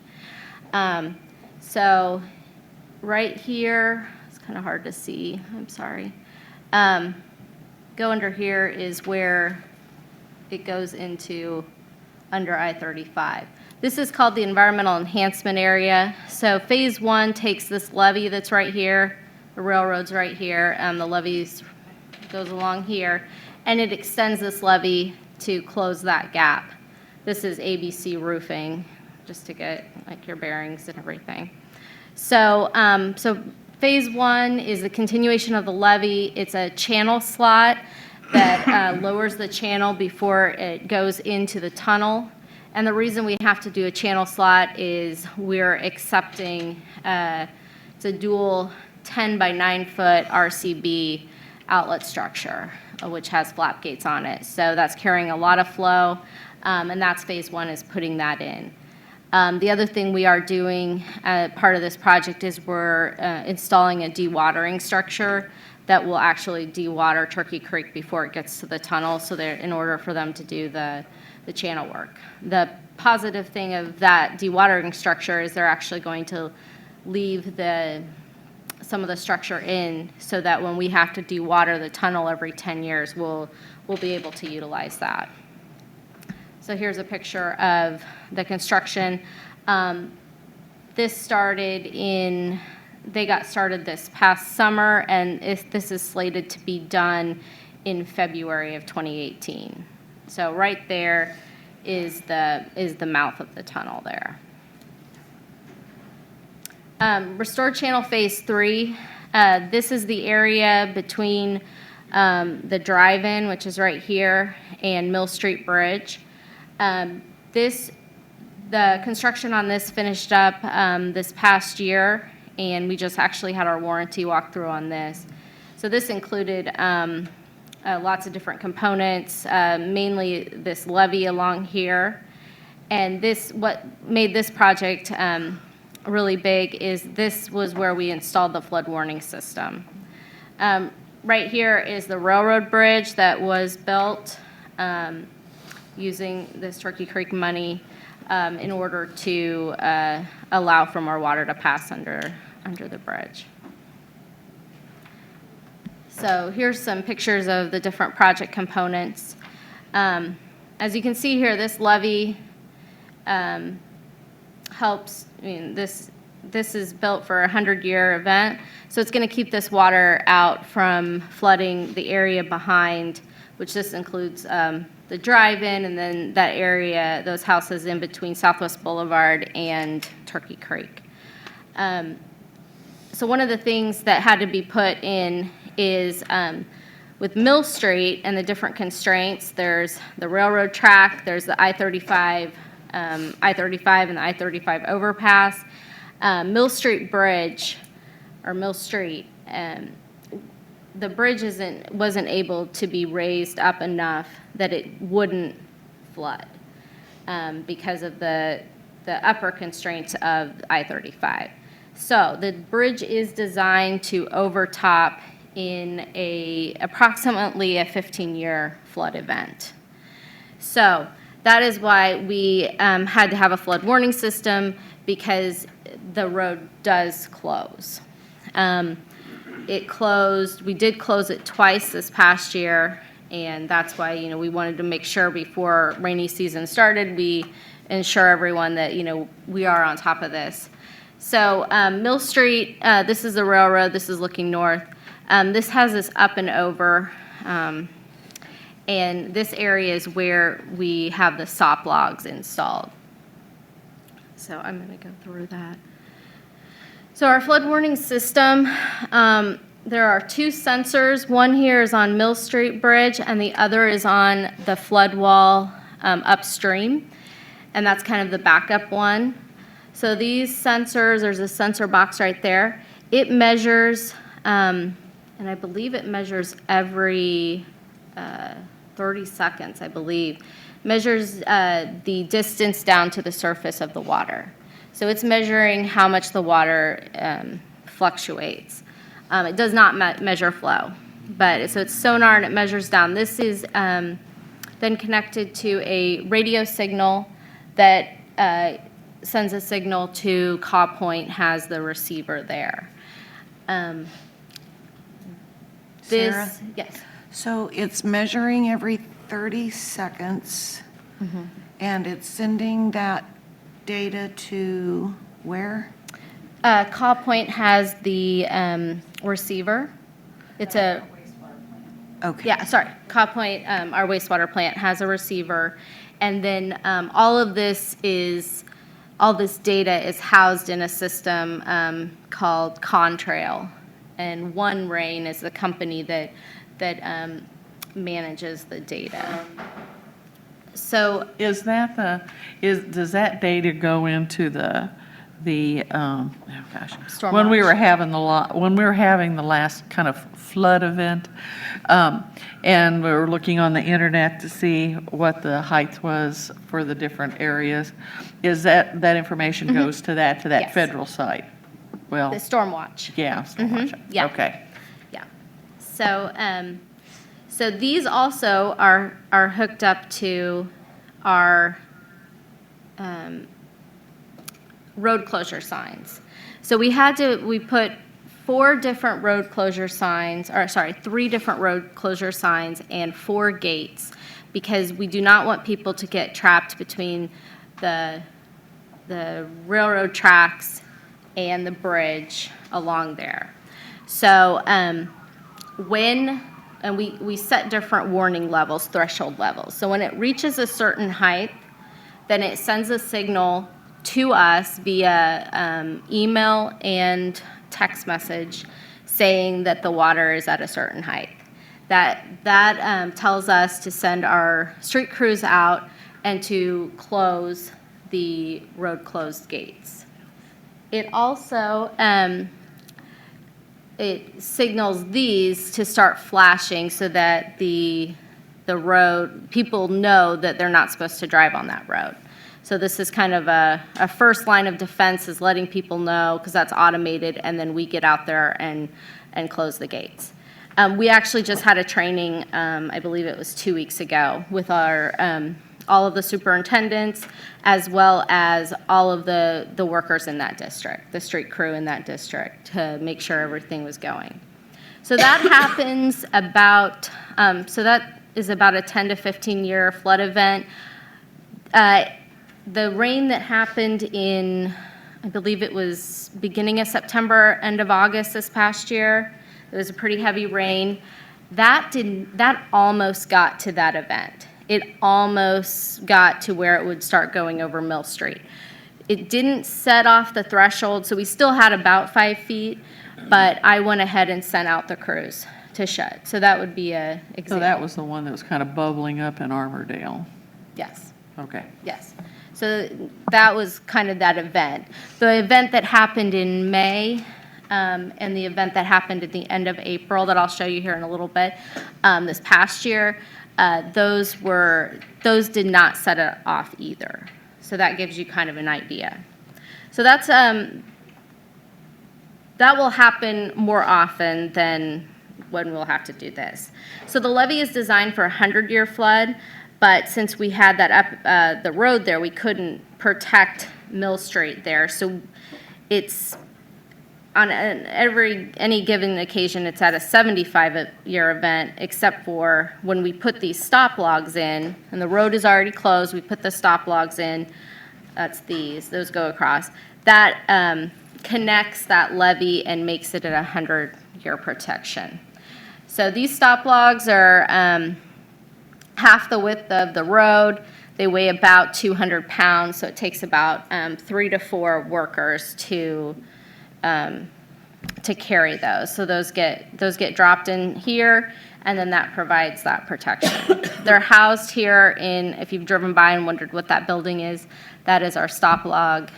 So right here, it's kind of hard to see, I'm sorry. Go under here is where it goes into under I-35. This is called the Environmental Enhancement Area. So Phase 1 takes this levee that's right here, the railroad's right here, the levees goes along here, and it extends this levee to close that gap. This is ABC roofing, just to get like your bearings and everything. So, Phase 1 is the continuation of the levee. It's a channel slot that lowers the channel before it goes into the tunnel. And the reason we have to do a channel slot is we're accepting, it's a dual 10 by 9 foot RCB outlet structure, which has flap gates on it. So that's carrying a lot of flow, and that's Phase 1 is putting that in. The other thing we are doing, part of this project, is we're installing a dewatering structure that will actually dewater Turkey Creek before it gets to the tunnel, so in order for them to do the channel work. The positive thing of that dewatering structure is they're actually going to leave some of the structure in so that when we have to dewater the tunnel every 10 years, we'll be able to utilize that. So here's a picture of the construction. They got started this past summer, and this is slated to be done in February of 2018. So right there is the mouth of the tunnel there. Restored Channel Phase 3. This is the area between the drive-in, which is right here, and Mill Street Bridge. The construction on this finished up this past year, and we just actually had our warranty walkthrough on this. So this included lots of different components, mainly this levee along here. And what made this project really big is this was where we installed the flood warning system. Right here is the railroad bridge that was built using this Turkey Creek money in order to allow for more water to pass under the bridge. So here's some pictures of the different project components. As you can see here, this levee helps, this is built for a 100-year event, so it's going to keep this water out from flooding the area behind, which this includes the drive-in and then that area, those houses in between Southwest Boulevard and Turkey Creek. So one of the things that had to be put in is with Mill Street and the different constraints, there's the railroad track, there's the I-35 and the I-35 overpass. Mill Street Bridge, or Mill Street, the bridge wasn't able to be raised up enough that it wouldn't flood because of the the upper constraints of I-35. So the bridge is designed to overtop in approximately a 15-year flood event. So that is why we had to have a flood warning system, because the road does close. It closed, we did close it twice this past year, and that's why, we wanted to make sure before rainy season started, we ensure everyone that, we are on top of this. So Mill Street, this is the railroad, this is looking north. This has this up and over, and this area is where we have the SOP logs installed. So I'm going to go through that. So our flood warning system, there are 2 sensors. One here is on Mill Street Bridge, and the other is on the flood wall upstream, and that's kind of the backup one. So these sensors, there's a sensor box right there. It measures, and I believe it measures every 30 seconds, I believe, measures the distance down to the surface of the water. So it's measuring how much the water fluctuates. It does not measure flow, but so it's sonar and it measures down. This is then connected to a radio signal that sends a signal to Caw Point, has the receiver there. Sarah? Yes. So it's measuring every 30 seconds, and it's sending that data to where? Caw Point has the receiver. It's a, Okay. yeah, sorry. Caw Point, our wastewater plant, has a receiver. And then all this data is housed in a system called Contrail. And One Rain is the company that manages the data. So Is that does that data go into the oh gosh, Storm when we watch. were having the last kind of flood event, and we were looking on the internet to see what the height was for the different areas, is that information goes to that Yes. federal site? Well, the Storm Watch. yeah, Stormwatch. Yeah. Okay. Yeah. So, so these also are hooked up to our road closure signs. So we put 3 different road closure signs and 4 gates, because we do not want people to get trapped between the railroad tracks and the bridge along there. So we set different warning levels, threshold levels. So when it reaches a certain height, then it sends a signal to us via email and text message saying that the water is at a certain height. That tells us to send our street crews out and to close the road closed gates. It also it signals these to start flashing so that the road, people know that they're not supposed to drive on that road. So this is kind of a first line of defense, is letting people know, because that's automated, and then we get out there and close the gates. We actually just had a training, I believe it was 2 weeks ago, with our all of the superintendents, as well as all of the workers in that district, the street crew in that district, to make sure everything was going. So that happens about, so that is about a 10 to 15 year flood event. The rain that happened in, I believe it was beginning of September, end of August this past year, it was a pretty heavy rain. That almost got to that event. It almost got to where it would start going over Mill Street. It didn't set off the threshold, so we still had about 5 feet, but I went ahead and sent out the crews to shut. So that would be a example. So that was the one that was kind of bubbling up in Armourdale. Yes. Okay. Yes. So that was kind of that event. The event that happened in May and the event that happened at the end of April that I'll show you here in a little bit, this past year, those did not set it off either. So that gives you kind of an idea. So that's, that will happen more often than when we'll have to do this. So the levee is designed for a 100-year flood, but since we had that up, the road there, we couldn't protect Mill Street there. So it's on any given occasion, it's at a 75-year event, except for when we put these stop logs in, and the road is already closed, we put the stop logs in, that's those go across. That connects that levee and makes it at a 100-year protection. So these stop logs are half the width of the road. They weigh about 200 pounds, so it takes about 3 to 4 workers to carry those. So those get dropped in here, and then that provides that protection. They're housed here in, if you've driven by and wondered what that building is, that is our stop log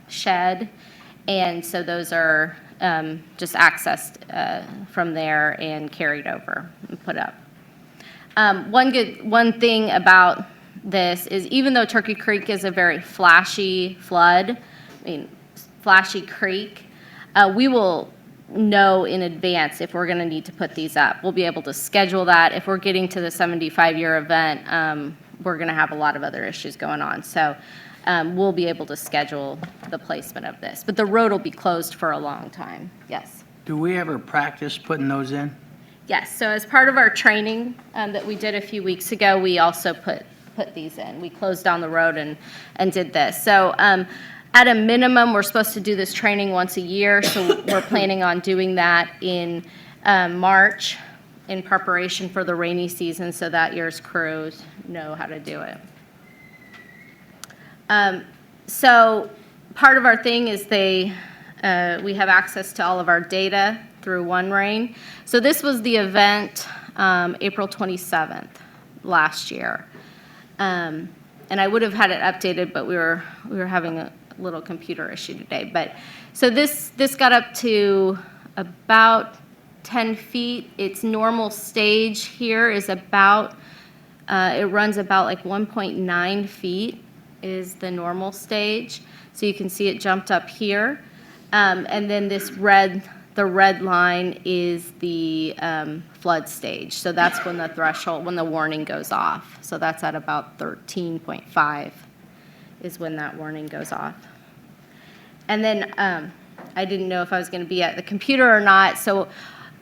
shed. And so those are just accessed from there and carried over and put up. One thing about this is, even though Turkey Creek is a very flashy flood, flashy creek, we will know in advance if we're going to need to put these up. We'll be able to schedule that. If we're getting to the 75-year event, we're going to have a lot of other issues going on. So we'll be able to schedule the placement of this. But the road will be closed for a long time. Yes. Do we ever practice putting those in? Yes. So as part of our training that we did a few weeks ago, we also put these in. We closed down the road and did this. So at a minimum, we're supposed to do this training once a year. So we're planning on doing that in March in preparation for the rainy season, so that year's crews know how to do it. So part of our thing is we have access to all of our data through OneRain. So this was the event April 27th last year. And I would have had it updated, but we were having a little computer issue today. But so this got up to about 10 feet. Its normal stage here is about, it runs about like 1.9 feet is the normal stage. So you can see it jumped up here. And then the red line is the flood stage. So that's when the threshold, when the warning goes off. So that's at about 13.5 is when that warning goes off. And then I didn't know if I was going to be at the computer or not, so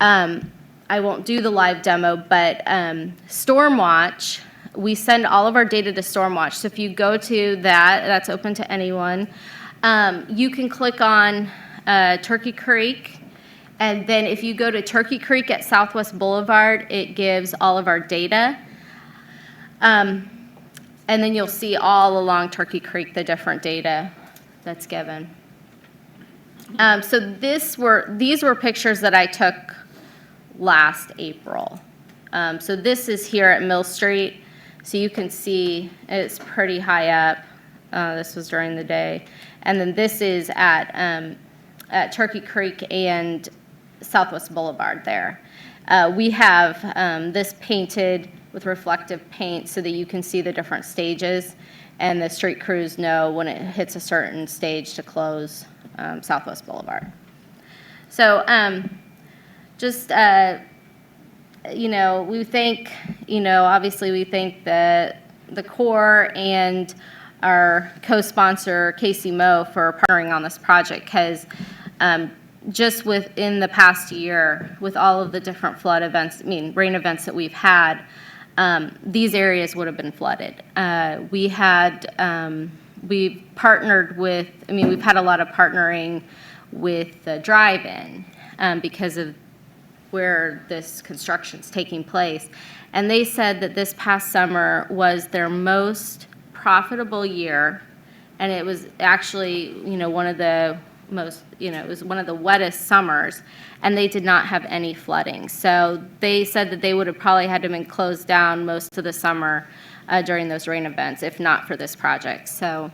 I won't do the live demo, but Stormwatch, we send all of our data to Stormwatch. So if you go to that's open to anyone. You can click on Turkey Creek, and then if you go to Turkey Creek at Southwest Boulevard, it gives all of our data. And then you'll see all along Turkey Creek the different data that's given. So these were pictures that I took last April. So this is here at Mill Street. So you can see it's pretty high up. This was during the day. And then this is at Turkey Creek and Southwest Boulevard there. We have this painted with reflective paint so that you can see the different stages, and the street crews know when it hits a certain stage to close Southwest Boulevard. So we thank, obviously we thank the Corps and our co-sponsor, Casey Moe, for partnering on this project, because just within the past year, with all of the different flood events, rain events that we've had, these areas would have been flooded. We've partnered with, we've had a lot of partnering with the drive-in because of where this construction's taking place. And they said that this past summer was their most profitable year, and it was actually, one of the most, it was one of the wettest summers, and they did not have any flooding. So they said that they would have probably had to been closed down most of the summer during those rain events, if not for this project. So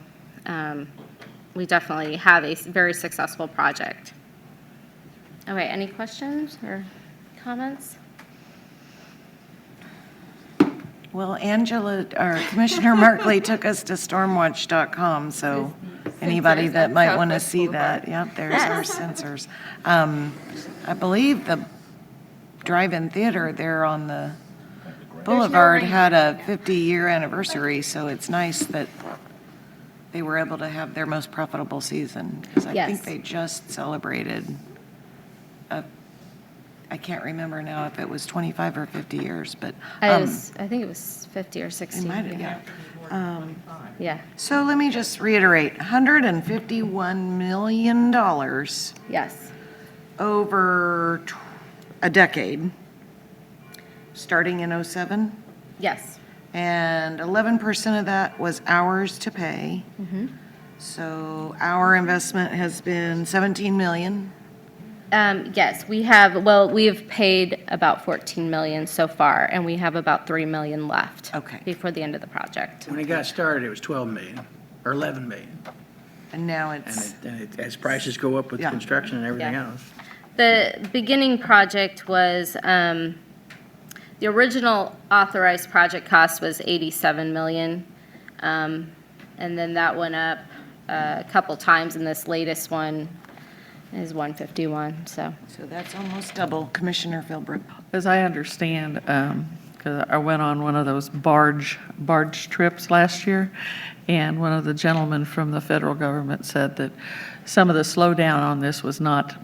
we definitely have a very successful project. Okay, any questions or comments? Well, Angela, or Commissioner Markley took us to stormwatch.com, so anybody that might want to see that, yep, there's our sensors. I believe the drive-in theater there on the boulevard had a 50-year anniversary, so it's nice that they were able to have their most profitable season. Because I think Yes. they just celebrated, I can't remember now if it was 25 or 50 years, but. I think it was 50 or 60. It might have, yeah. Yeah, So let me just reiterate, $151 million yes, over a decade, starting in '07, yes. and 11% of that was ours to pay. So our investment has been 17 million. Yes, we have paid about 14 million so far, and we have about 3 million left. Okay. Before the end of the project. When it got started, it was 12 million, or 11 million. And now And it's, as prices go up with Yeah. construction and everything Yeah. else. The beginning project was, the original authorized project cost was 87 million. And then that went up a couple times, and this latest one is 151, so. so that's almost double, Commissioner Philbrook. As I understand, because I went on one of those barge trips last year, and one of the gentlemen from the federal government said that some of the slowdown on this was not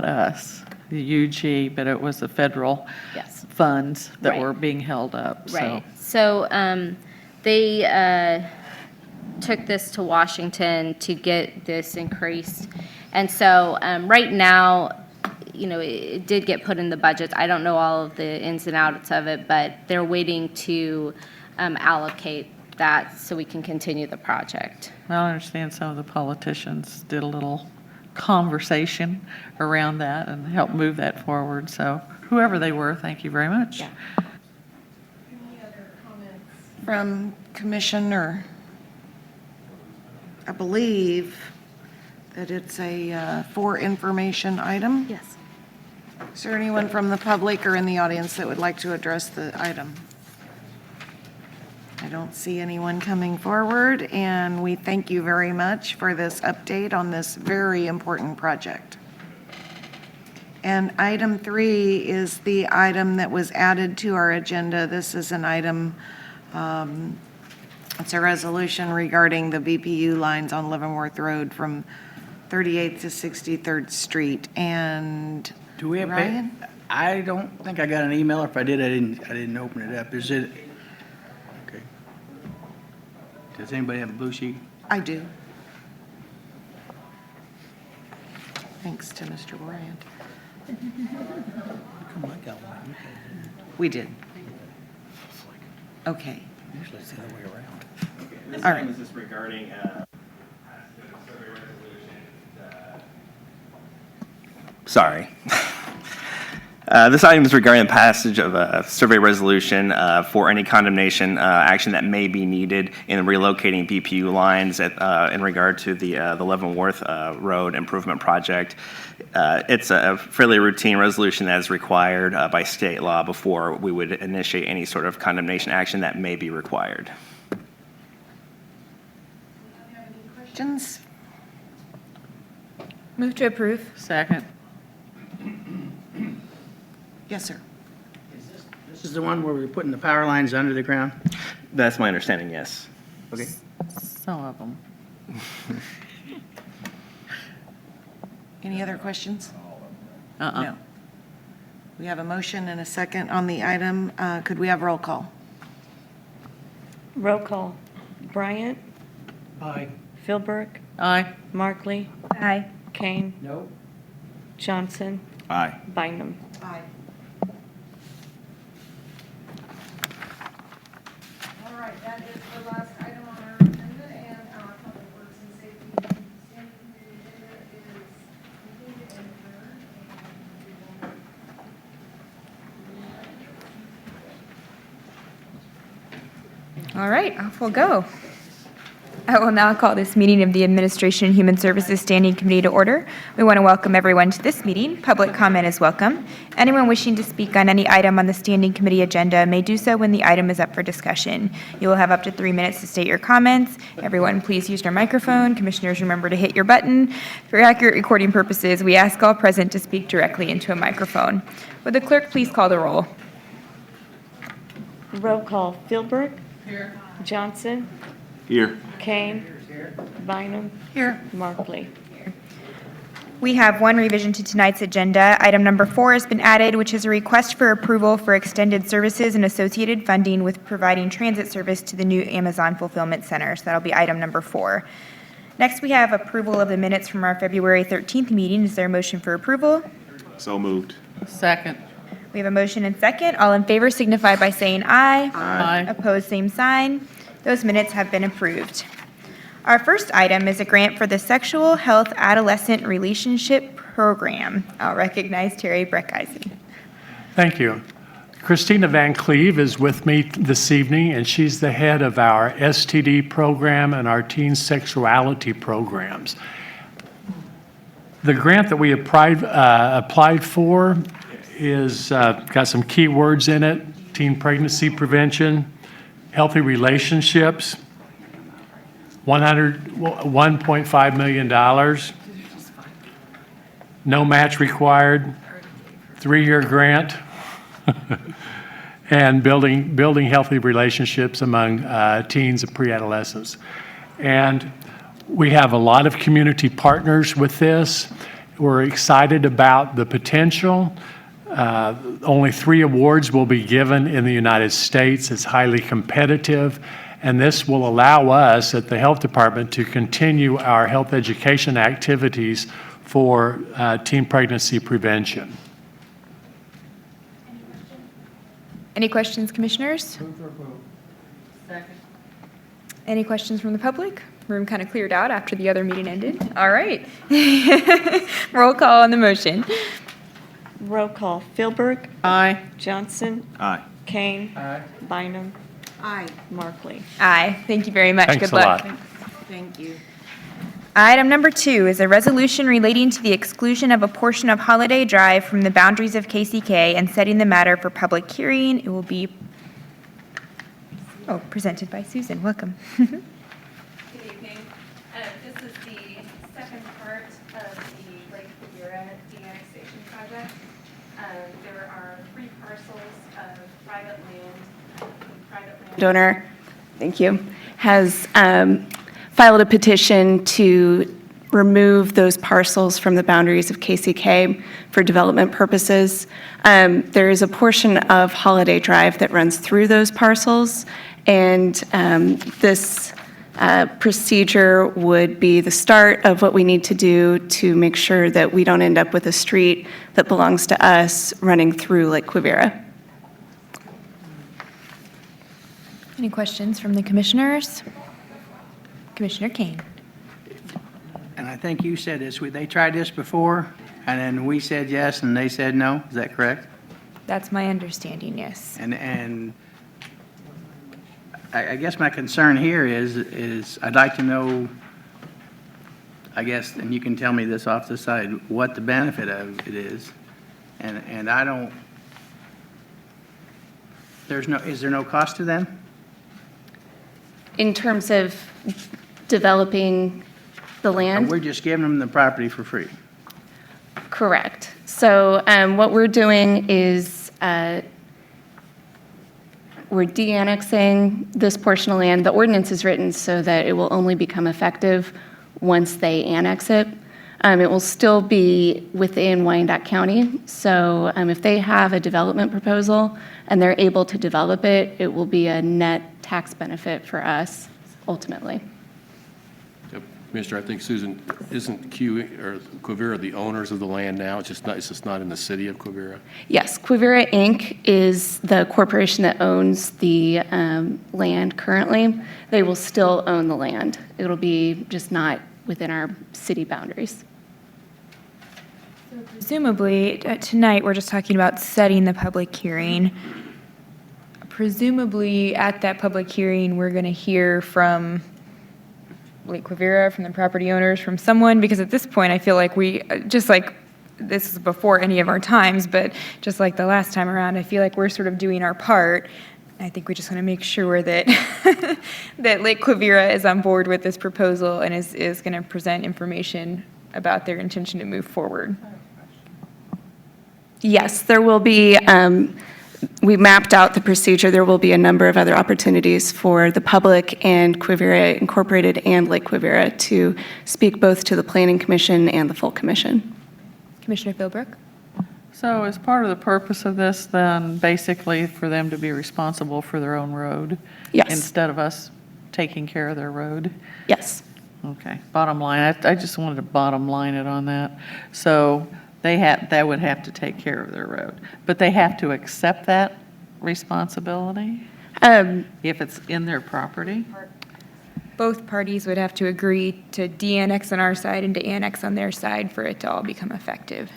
us, the UG, but it was the federal Yes. funds that Right. were being held up, so. Right. So they took this to Washington to get this increased. And so right now, it did get put in the budget. I don't know all of the ins and outs of it, but they're waiting to allocate that so we can continue the project. Well, I understand some of the politicians did a little conversation around that and helped move that forward, so whoever they were, thank you very much. Yeah. From Commissioner, I believe that it's a for information item. Yes. Is there anyone from the public or in the audience that would like to address the item? I don't see anyone coming forward, and we thank you very much for this update on this very important project. And item 3 is the item that was added to our agenda. This is an item, it's a resolution regarding the BPU lines on Leavenworth Road from 38th to 63rd Street. And Do we have, Ryan? I don't think I got an email. If I did, I didn't open it up. Is it, okay. Does anybody have a blue sheet? I do. Thanks to Mr. Bryant. Come on, I got one. We did. Okay. Usually it's the other way around. This All item right. is just regarding sorry. This item is regarding the passage of a survey resolution for any condemnation action that may be needed in relocating BPU lines in regard to the Leavenworth Road Improvement Project. It's a fairly routine resolution that is required by state law before we would initiate any sort of condemnation action that may be required. Questions? Move to approve. Second. Yes, sir. This is the one where we're putting the power lines under the ground? That's my understanding, yes. Okay. Some of them. Any other questions? Uh-uh. No. We have a motion and a second on the item. Could we have roll call? Roll call. Bryant, Aye. Philbrook, Aye. Markley, Aye. Kane, No. Johnson, Aye. Bynum. Aye. All right, that is the last item on our agenda, and our Public Works and Safety Standing Committee agenda is completed and adjourned. All right, off we'll go. I will now call this meeting of the Administration and Human Services Standing Committee to order. We want to welcome everyone to this meeting. Public comment is welcome. Anyone wishing to speak on any item on the Standing Committee agenda may do so when the item is up for discussion. You will have up to 3 minutes to state your comments. Everyone, please use your microphone. Commissioners, remember to hit your button. For accurate recording purposes, we ask all present to speak directly into a microphone. Would the clerk please call the roll? Roll call. Philbrook. Here. Johnson. Here. Kane. Bynum. Here. Markley. We have one revision to tonight's agenda. Item number 4 has been added, which is a request for approval for extended services and associated funding with providing transit service to the new Amazon Fulfillment Center. So that'll be item number 4. Next, we have approval of the minutes from our February 13th meeting. Is there a motion for approval? So moved. Second. We have a motion and second. All in favor signify by saying aye. Aye. Opposed, same sign. Those minutes have been approved. Our first item is a grant for the Sexual Health Adolescent Relationship Program. I'll recognize Terry Breckeisen. Thank you. Christina Van Cleve is with me this evening, and she's the head of our STD program and our teen sexuality programs. The grant that we applied for is got some key words in it: teen pregnancy prevention, healthy relationships, $1.5 million, no match required, 3-year grant, and building healthy relationships among teens and pre-adolescents. And we have a lot of community partners with this. We're excited about the potential. Only 3 awards will be given in the United States. It's highly competitive, and this will allow us at the Health Department to continue our health education activities for teen pregnancy prevention. Any questions, commissioners? Second. Any questions from the public? Room kind of cleared out after the other meeting ended. All right. Roll call on the motion. Roll call. Philbrook. Aye. Johnson. Aye. Kane. Bynum. Aye. Markley. Aye. Thank you very much. Thanks Good a luck. lot. Thank you. Item number 2 is a resolution relating to the exclusion of a portion of Holiday Drive from the boundaries of KCK and setting the matter for public hearing. It will be presented by Susan. Welcome. Good evening. This is the second part of the Lake Quivira de-annexation project. There are 3 parcels of private land. Private landowner, thank you, has filed a petition to remove those parcels from the boundaries of KCK for development purposes. There is a portion of Holiday Drive that runs through those parcels, and this procedure would be the start of what we need to do to make sure that we don't end up with a street that belongs to us running through Lake Quivira. Any questions from the commissioners? Commissioner Kane. And I think you said this, they tried this before, and then we said yes, and they said no. Is that correct? That's my understanding, yes. And I guess my concern here is I'd like to know, I guess, and you can tell me this off the side, what the benefit of it is. And I don't, is there no cost to them? In terms of developing the land? We're just giving them the property for free. Correct. So what we're doing is we're de-annexing this portion of land. The ordinance is written so that it will only become effective once they annex it. It will still be within Wyandotte County. So if they have a development proposal and they're able to develop it, it will be a net tax benefit for us ultimately. Commissioner, I think Susan, isn't Quivira the owners of the land now? It's just not in the city of Quivira? Yes, Quivira Inc. is the corporation that owns the land currently. They will still own the land. It'll be just not within our city boundaries. Presumably, tonight, we're just talking about setting the public hearing. Presumably, at that public hearing, we're going to hear from Lake Quivira, from the property owners, from someone? Because at this point, I feel like we, just like, this is before any of our times, but just like the last time around, I feel like we're sort of doing our part. I think we just want to make sure that that Lake Quivira is on board with this proposal and is going to present information about their intention to move forward. Yes, there will be, we mapped out the procedure. There will be a number of other opportunities for the public and Quivira Incorporated and Lake Quivira to speak both to the Planning Commission and the full commission. Commissioner Philbrook? So is part of the purpose of this then basically for them to be responsible for their own road? Yes. Instead of us taking care of their road? Yes. Okay, bottom line, I just wanted to bottom line it on that. So they would have to take care of their road, but they have to accept that responsibility if it's in their property? Both parties would have to agree to de-annex on our side and to annex on their side for it to all become effective.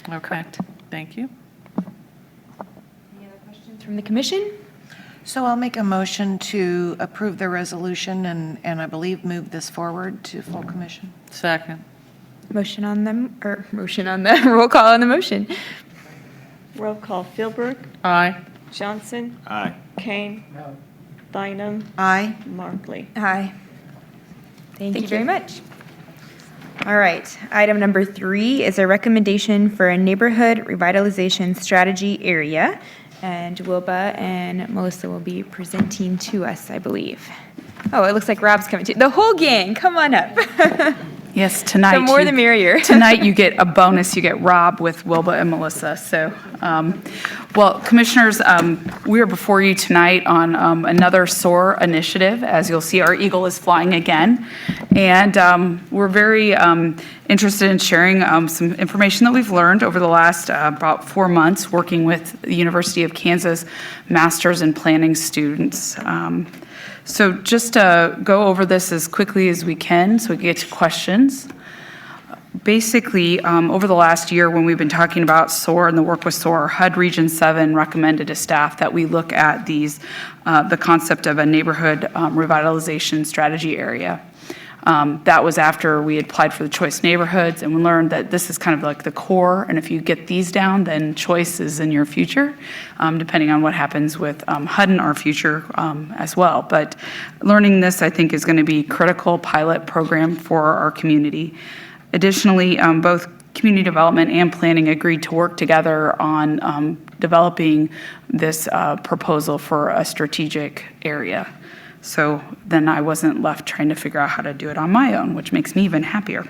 Okay, thank you. Any other questions from the commission? So I'll make a motion to approve the resolution and I believe move this forward to full commission. Second. Motion on the roll call on the motion. Roll call, Philbrook, Aye. Johnson, Aye. Kane, Bynum, Aye. Markley. Aye. Thank you very much. All right, item number 3 is a recommendation for a neighborhood revitalization strategy area. And Wilba and Melissa will be presenting to us, I believe. Oh, it looks like Rob's coming too. The whole gang, come on up. Yes, tonight. The more the merrier. Tonight you get a bonus. You get Rob with Wilba and Melissa. So, well, commissioners, we are before you tonight on another SOAR initiative. As you'll see, our eagle is flying again. And we're very interested in sharing some information that we've learned over the last about 4 months working with the University of Kansas Masters in Planning students. So just to go over this as quickly as we can so we can get to questions. Basically, over the last year when we've been talking about SOAR and the work with SOAR, HUD Region 7 recommended to staff that we look at the concept of a neighborhood revitalization strategy area. That was after we had applied for the choice neighborhoods and we learned that this is kind of like the core, and if you get these down, then choice is in your future, depending on what happens with HUD in our future as well. But learning this, I think, is going to be critical pilot program for our community. Additionally, both community development and planning agreed to work together on developing this proposal for a strategic area. So then I wasn't left trying to figure out how to do it on my own, which makes me even happier.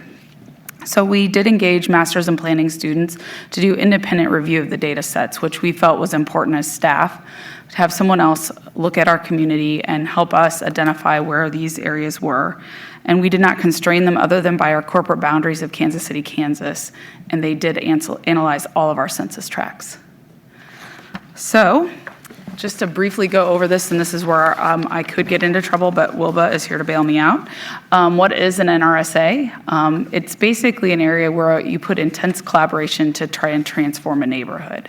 So we did engage Masters in Planning students to do independent review of the data sets, which we felt was important as staff, to have someone else look at our community and help us identify where these areas were. And we did not constrain them other than by our corporate boundaries of Kansas City, Kansas, and they did analyze all of our census tracts. So, just to briefly go over this, and this is where I could get into trouble, but Wilba is here to bail me out. What is an NRSA? It's basically an area where you put intense collaboration to try and transform a neighborhood.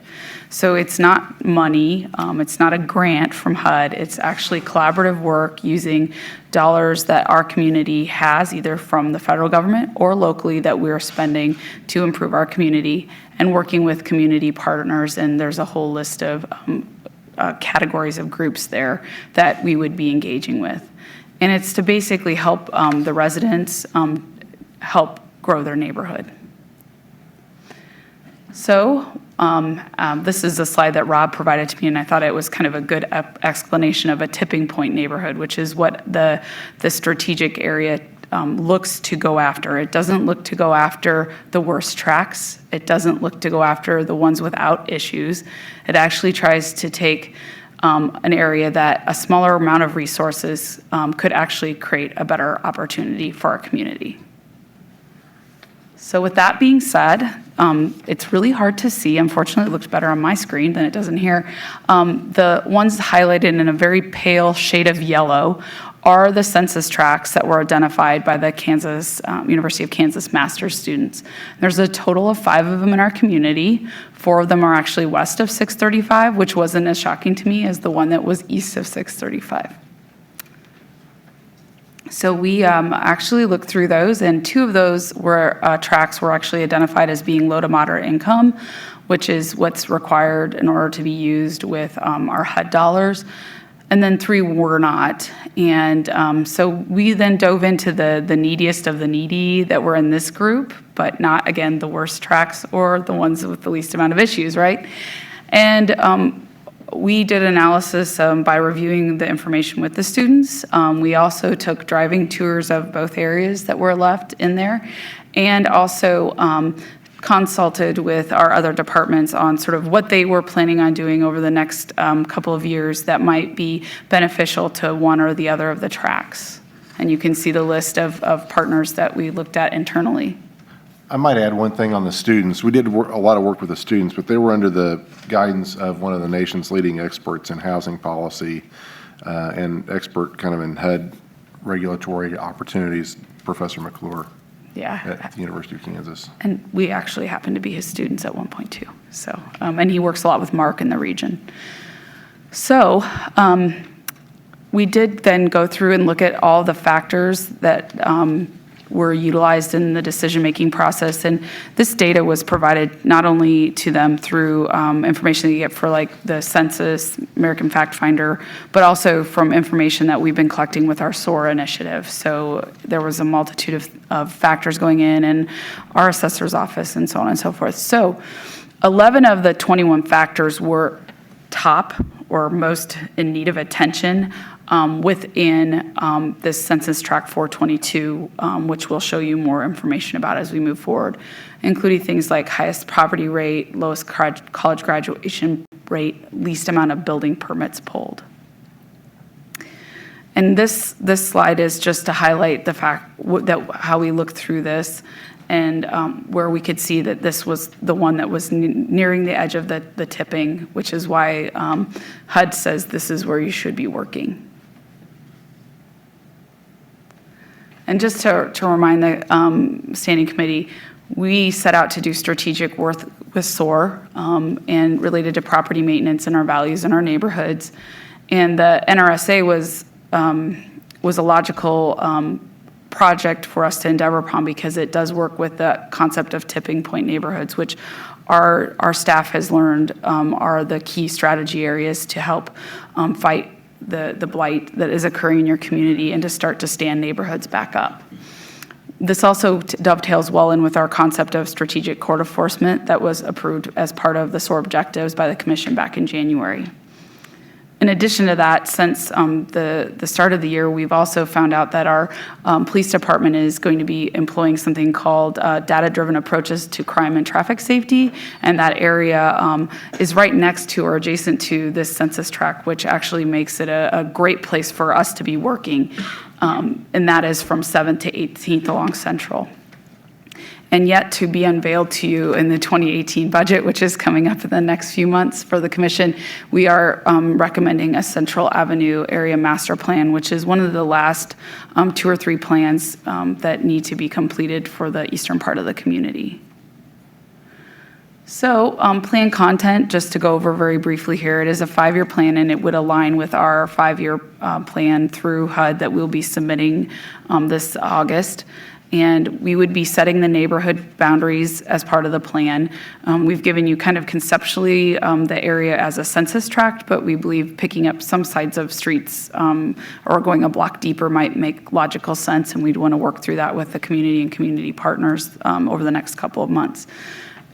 So it's not money, it's not a grant from HUD, it's actually collaborative work using dollars that our community has, either from the federal government or locally, that we're spending to improve our community, and working with community partners, and there's a whole list of categories of groups there that we would be engaging with. And it's to basically help the residents help grow their neighborhood. So this is a slide that Rob provided to me, and I thought it was kind of a good explanation of a tipping point neighborhood, which is what the strategic area looks to go after. It doesn't look to go after the worst tracks. It doesn't look to go after the ones without issues. It actually tries to take an area that a smaller amount of resources could actually create a better opportunity for our community. So with that being said, it's really hard to see. Unfortunately, it looks better on my screen than it does in here. The ones highlighted in a very pale shade of yellow are the census tracts that were identified by the University of Kansas Masters students. There's a total of 5 of them in our community. 4 of them are actually west of 635, which wasn't as shocking to me as the one that was east of 635. So we actually looked through those, and 2 of those were tracks were actually identified as being low to moderate income, which is what's required in order to be used with our HUD dollars. And then 3 were not. And so we then dove into the neediest of the needy that were in this group, but not, again, the worst tracks or the ones with the least amount of issues, right? And we did analysis by reviewing the information with the students. We also took driving tours of both areas that were left in there, and also consulted with our other departments on sort of what they were planning on doing over the next couple of years that might be beneficial to one or the other of the tracks. And you can see the list of partners that we looked at internally. I might add one thing on the students. We did a lot of work with the students, but they were under the guidance of one of the nation's leading experts in housing policy and expert kind of in HUD regulatory opportunities, Professor McClure at the University of Kansas. And we actually happen to be his students at one point too. So, and he works a lot with Mark in the region. So we did then go through and look at all the factors that were utilized in the decision-making process. And this data was provided not only to them through information that you get for like the census, American Fact Finder, but also from information that we've been collecting with our SOAR initiative. So there was a multitude of factors going in, and our assessor's office and so on and so forth. So 11 of the 21 factors were top or most in need of attention within this Census Tract 422, which we'll show you more information about as we move forward, including things like highest poverty rate, lowest college graduation rate, least amount of building permits pulled. And this slide is just to highlight the fact that how we looked through this, and where we could see that this was the one that was nearing the edge of the tipping, which is why HUD says this is where you should be working. And just to remind the Standing Committee, we set out to do strategic work with SOAR and related to property maintenance and our values in our neighborhoods. And the NRSA was a logical project for us to endeavor upon because it does work with the concept of tipping point neighborhoods, which our staff has learned are the key strategy areas to help fight the blight that is occurring in your community and to start to stand neighborhoods back up. This also dovetails well in with our concept of strategic court enforcement that was approved as part of the SOAR objectives by the Commission back in January. In addition to that, since the start of the year, we've also found out that our police department is going to be employing something called data-driven approaches to crime and traffic safety, and that area is right next to or adjacent to this census tract, which actually makes it a great place for us to be working, and that is from 7th to 18th along Central. And yet to be unveiled to you in the 2018 budget, which is coming up in the next few months for the Commission, we are recommending a Central Avenue area master plan, which is one of the last 2 or 3 plans that need to be completed for the eastern part of the community. So plan content, just to go over very briefly here, it is a 5-year plan, and it would align with our 5-year plan through HUD that we'll be submitting this August. And we would be setting the neighborhood boundaries as part of the plan. We've given you kind of conceptually the area as a census tract, but we believe picking up some sides of streets or going a block deeper might make logical sense, and we'd want to work through that with the community and community partners over the next couple of months.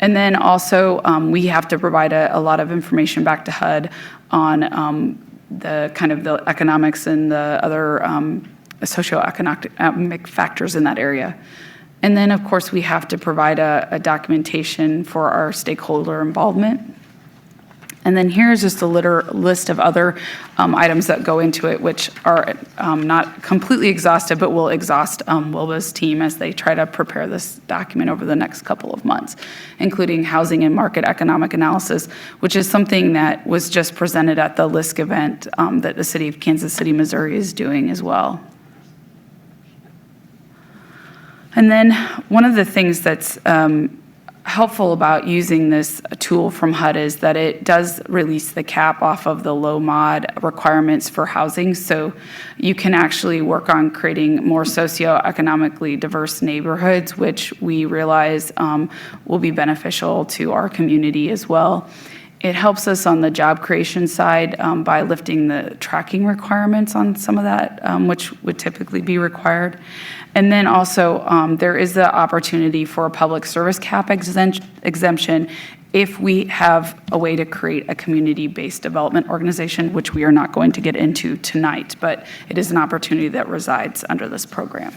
And then also, we have to provide a lot of information back to HUD on the kind of the economics and the other socioeconomic factors in that area. And then, of course, we have to provide a documentation for our stakeholder involvement. And then here's just a list of other items that go into it, which are not completely exhaustive, but will exhaust Wilba's team as they try to prepare this document over the next couple of months, including housing and market economic analysis, which is something that was just presented at the LISC event that the city of Kansas City, Missouri is doing as well. And then one of the things that's helpful about using this tool from HUD is that it does release the cap off of the low mod requirements for housing. So you can actually work on creating more socioeconomically diverse neighborhoods, which we realize will be beneficial to our community as well. It helps us on the job creation side by lifting the tracking requirements on some of that, which would typically be required. And then also, there is the opportunity for a public service cap exemption if we have a way to create a community-based development organization, which we are not going to get into tonight, but it is an opportunity that resides under this program.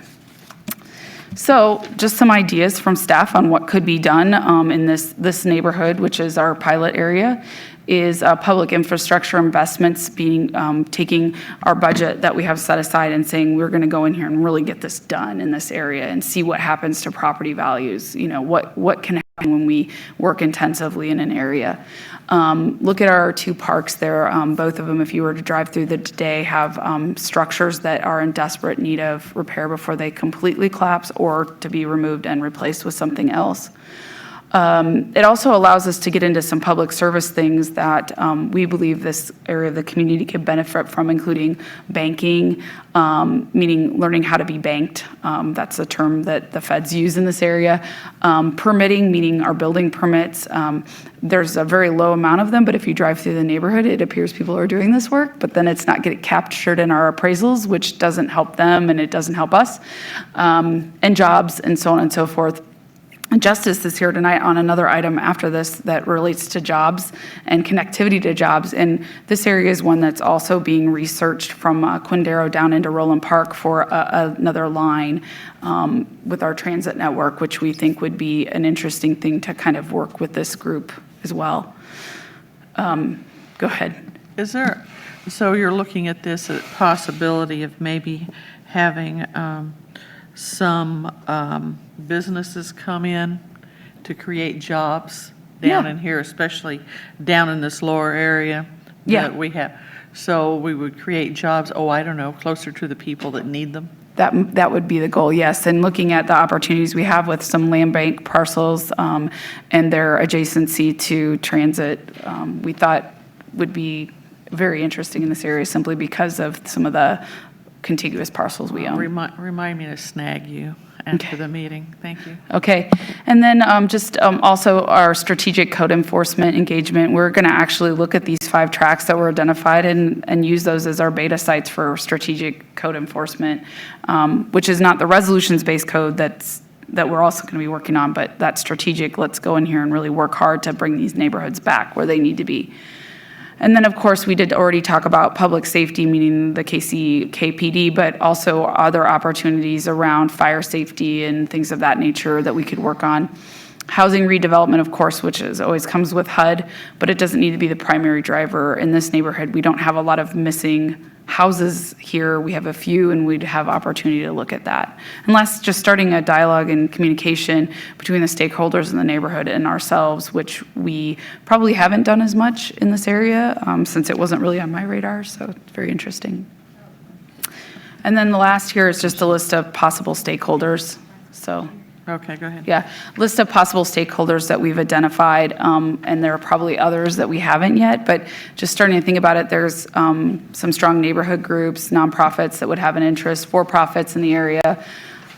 So just some ideas from staff on what could be done in this neighborhood, which is our pilot area, is public infrastructure investments being taking our budget that we have set aside and saying we're going to go in here and really get this done in this area and see what happens to property values. You know, what can happen when we work intensively in an area. Look at our two parks there. Both of them, if you were to drive through them today, have structures that are in desperate need of repair before they completely collapse or to be removed and replaced with something else. It also allows us to get into some public service things that we believe this area of the community could benefit from, including banking, meaning learning how to be banked. That's a term that the feds use in this area. Permitting, meaning our building permits. There's a very low amount of them, but if you drive through the neighborhood, it appears people are doing this work, but then it's not getting captured in our appraisals, which doesn't help them and it doesn't help us. And jobs and so on and so forth. Justice is here tonight on another item after this that relates to jobs and connectivity to jobs. And this area is one that's also being researched from Quindaro down into Roland Park for another line with our transit network, which we think would be an interesting thing to kind of work with this group as well. Go ahead. Is there, so you're looking at this possibility of maybe having some businesses come in to create jobs down in here, especially down in this lower area that we have. So we would create jobs, I don't know, closer to the people that need them. That would be the goal, yes. And looking at the opportunities we have with some land bank parcels and their adjacency to transit, we thought would be very interesting in this area simply because of some of the contiguous parcels we own. Remind me to snag you after the meeting. Thank you. Okay. And then also our strategic code enforcement engagement. We're going to actually look at these 5 tracks that were identified and use those as our beta sites for strategic code enforcement, which is not the resolutions-based code that we're also going to be working on, but that strategic, let's go in here and really work hard to bring these neighborhoods back where they need to be. And then, of course, we did already talk about public safety, meaning the KPD, but also other opportunities around fire safety and things of that nature that we could work on. Housing redevelopment, of course, which always comes with HUD, but it doesn't need to be the primary driver. In this neighborhood, we don't have a lot of missing houses here. We have a few, and we'd have opportunity to look at that. And last, just starting a dialogue and communication between the stakeholders in the neighborhood and ourselves, which we probably haven't done as much in this area since it wasn't really on my radar, so it's very interesting. And then the last here is just a list of possible stakeholders. So. Okay, go ahead. Yeah, list of possible stakeholders that we've identified, and there are probably others that we haven't yet, but just starting to think about it, there's some strong neighborhood groups, nonprofits that would have an interest, for-profits in the area,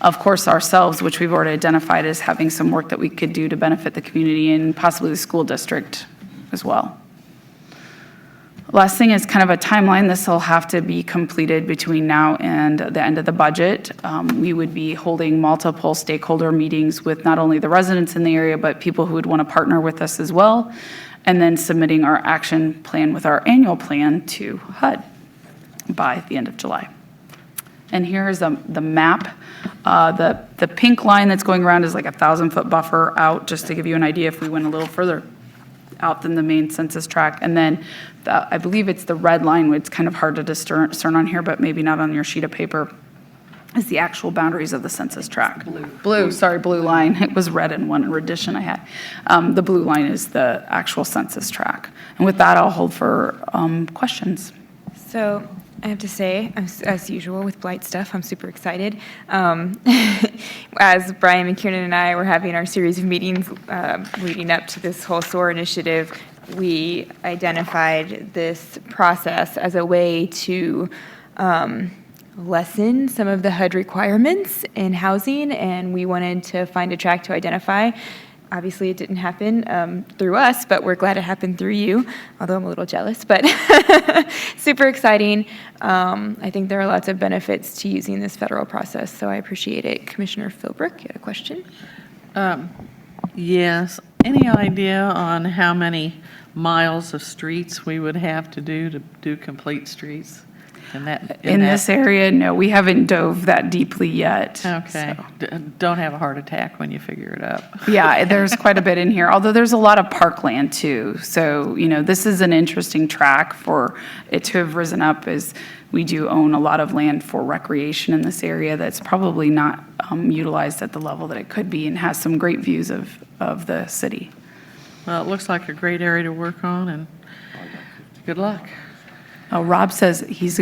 of course ourselves, which we've already identified as having some work that we could do to benefit the community and possibly the school district as well. Last thing is kind of a timeline. This will have to be completed between now and the end of the budget. We would be holding multiple stakeholder meetings with not only the residents in the area, but people who would want to partner with us as well, and then submitting our action plan with our annual plan to HUD by the end of July. And here is the map. The pink line that's going around is like a 1,000-foot buffer out, just to give you an idea if we went a little further out than the main census tract. And then I believe it's the red line, which it's kind of hard to discern on here, but maybe not on your sheet of paper, is the actual boundaries of the census tract. Blue line. It was red in one rendition I had. The blue line is the actual census tract. And with that, I'll hold for questions. So I have to say, as usual with blight stuff, I'm super excited. As Brian McKiernan and I were having our series of meetings leading up to this whole SOAR initiative, we identified this process as a way to lessen some of the HUD requirements in housing, and we wanted to find a track to identify. Obviously, it didn't happen through us, but we're glad it happened through you, although I'm a little jealous, but super exciting. I think there are lots of benefits to using this federal process, so I appreciate it. Commissioner Philbrook, you had a question? Yes. Any idea on how many miles of streets we would have to do complete streets? In this area, no, we haven't dove that deeply yet. Okay. so. Don't have a heart attack when you figure it out. Yeah, there's quite a bit in here, although there's a lot of parkland too. So, this is an interesting track for it to have risen up, as we do own a lot of land for recreation in this area that's probably not utilized at the level that it could be, and has some great views of the city. Well, it looks like a great area to work on, and good luck. Rob says his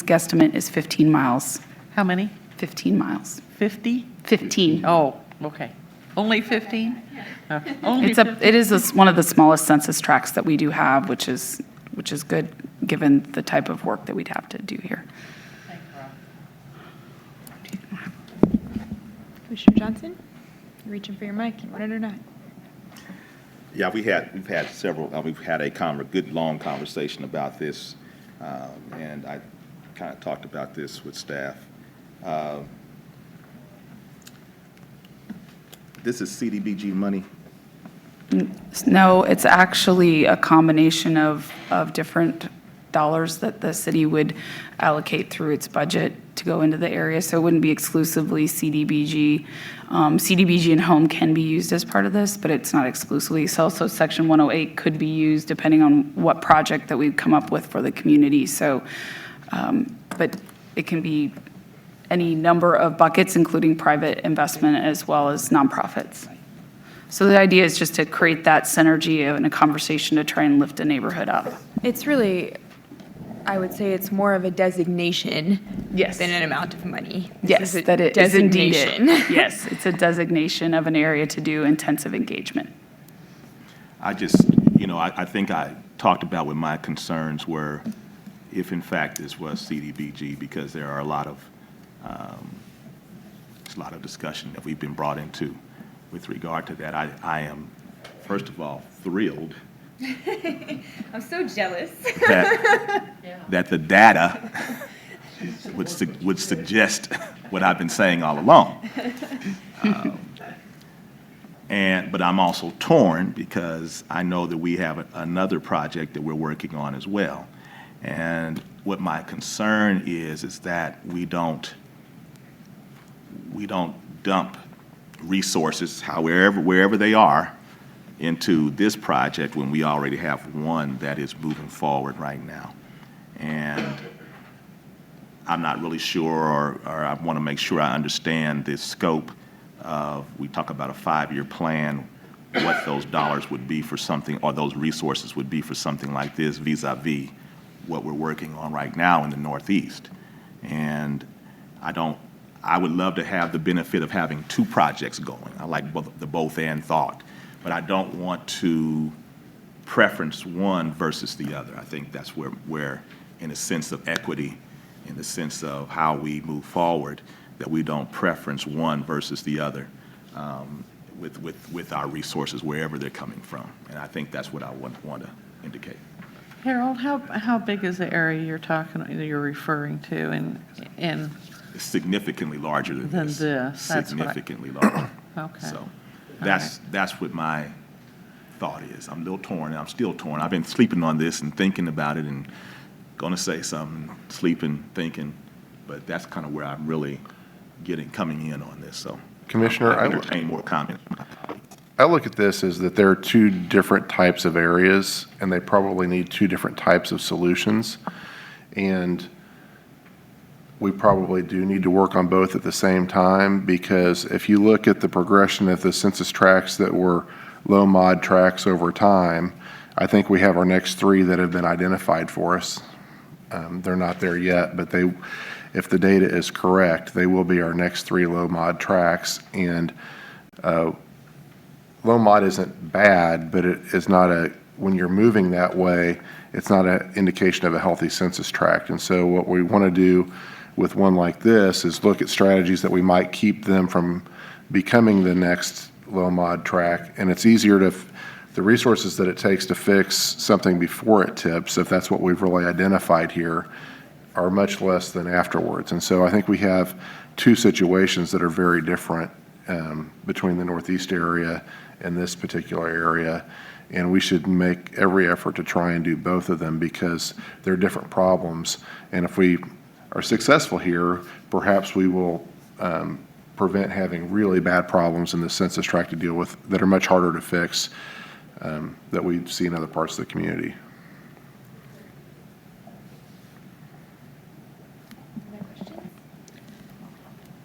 guesstimate is 15 miles. How many? 15 miles. 50? 15. Oh, okay. Only 15? Only It is one of the smallest census tracts that we do have, which is good, given the type of work that we'd have to do here. Commissioner Johnson, you're reaching for your mic, you want it or not? Yeah, we've had a good, long conversation about this, and I kind of talked about this with staff. This is CDBG money? No, it's actually a combination of different dollars that the city would allocate through its budget to go into the area, so it wouldn't be exclusively CDBG. CDBG and home can be used as part of this, but it's not exclusively. So also Section 108 could be used depending on what project that we come up with for the community. So, but it can be any number of buckets, including private investment as well as nonprofits. So the idea is just to create that synergy and a conversation to try and lift a neighborhood up. It's really, I would say it's more of a designation than an amount of money. Yes, that it is indeed it. Yes, it's a designation of an area to do intensive engagement. I just, I think I talked about what my concerns were if in fact this was CDBG, because there are a lot of discussion that we've been brought into with regard to that. I am, first of all, thrilled I'm so jealous. that the data would suggest what I've been saying all along. But I'm also torn because I know that we have another project that we're working on as well. And what my concern is that we don't dump resources, wherever they are, into this project when we already have one that is moving forward right now. And I'm not really sure, or I want to make sure I understand the scope of, we talk about a 5-year plan, what those dollars would be for something, or those resources would be for something like this vis-a-vis what we're working on right now in the Northeast. And I would love to have the benefit of having 2 projects going. I like the both and thought. But I don't want to preference one versus the other. I think that's where in a sense of equity, in the sense of how we move forward, that we don't preference one versus the other with our resources wherever they're coming from. And I think that's what I want to indicate. Harold, how big is the area you're referring to in It's significantly larger than this. That's significantly larger. Okay. So that's what my thought is. I'm a little torn. I'm still torn. I've been sleeping on this and thinking about it and going to say something, sleeping, thinking, but that's kind of where I'm really coming in on this. So, Commissioner, I entertain more comments. I look at this as that there are 2 different types of areas, and they probably need 2 different types of solutions. And we probably do need to work on both at the same time, because if you look at the progression of the census tracts that were low mod tracts over time, I think we have our next 3 that have been identified for us. They're not there yet, but if the data is correct, they will be our next 3 low mod tracks. And low mod isn't bad, but it is not when you're moving that way, it's not an indication of a healthy census tract. And so what we want to do with one like this is look at strategies that we might keep them from becoming the next low mod track. And it's easier the resources that it takes to fix something before it tips, if that's what we've really identified here, are much less than afterwards. And so I think we have 2 situations that are very different between the Northeast area and this particular area. And we should make every effort to try and do both of them because they're different problems. And if we are successful here, perhaps we will prevent having really bad problems in the census tract to deal with that are much harder to fix that we see in other parts of the community.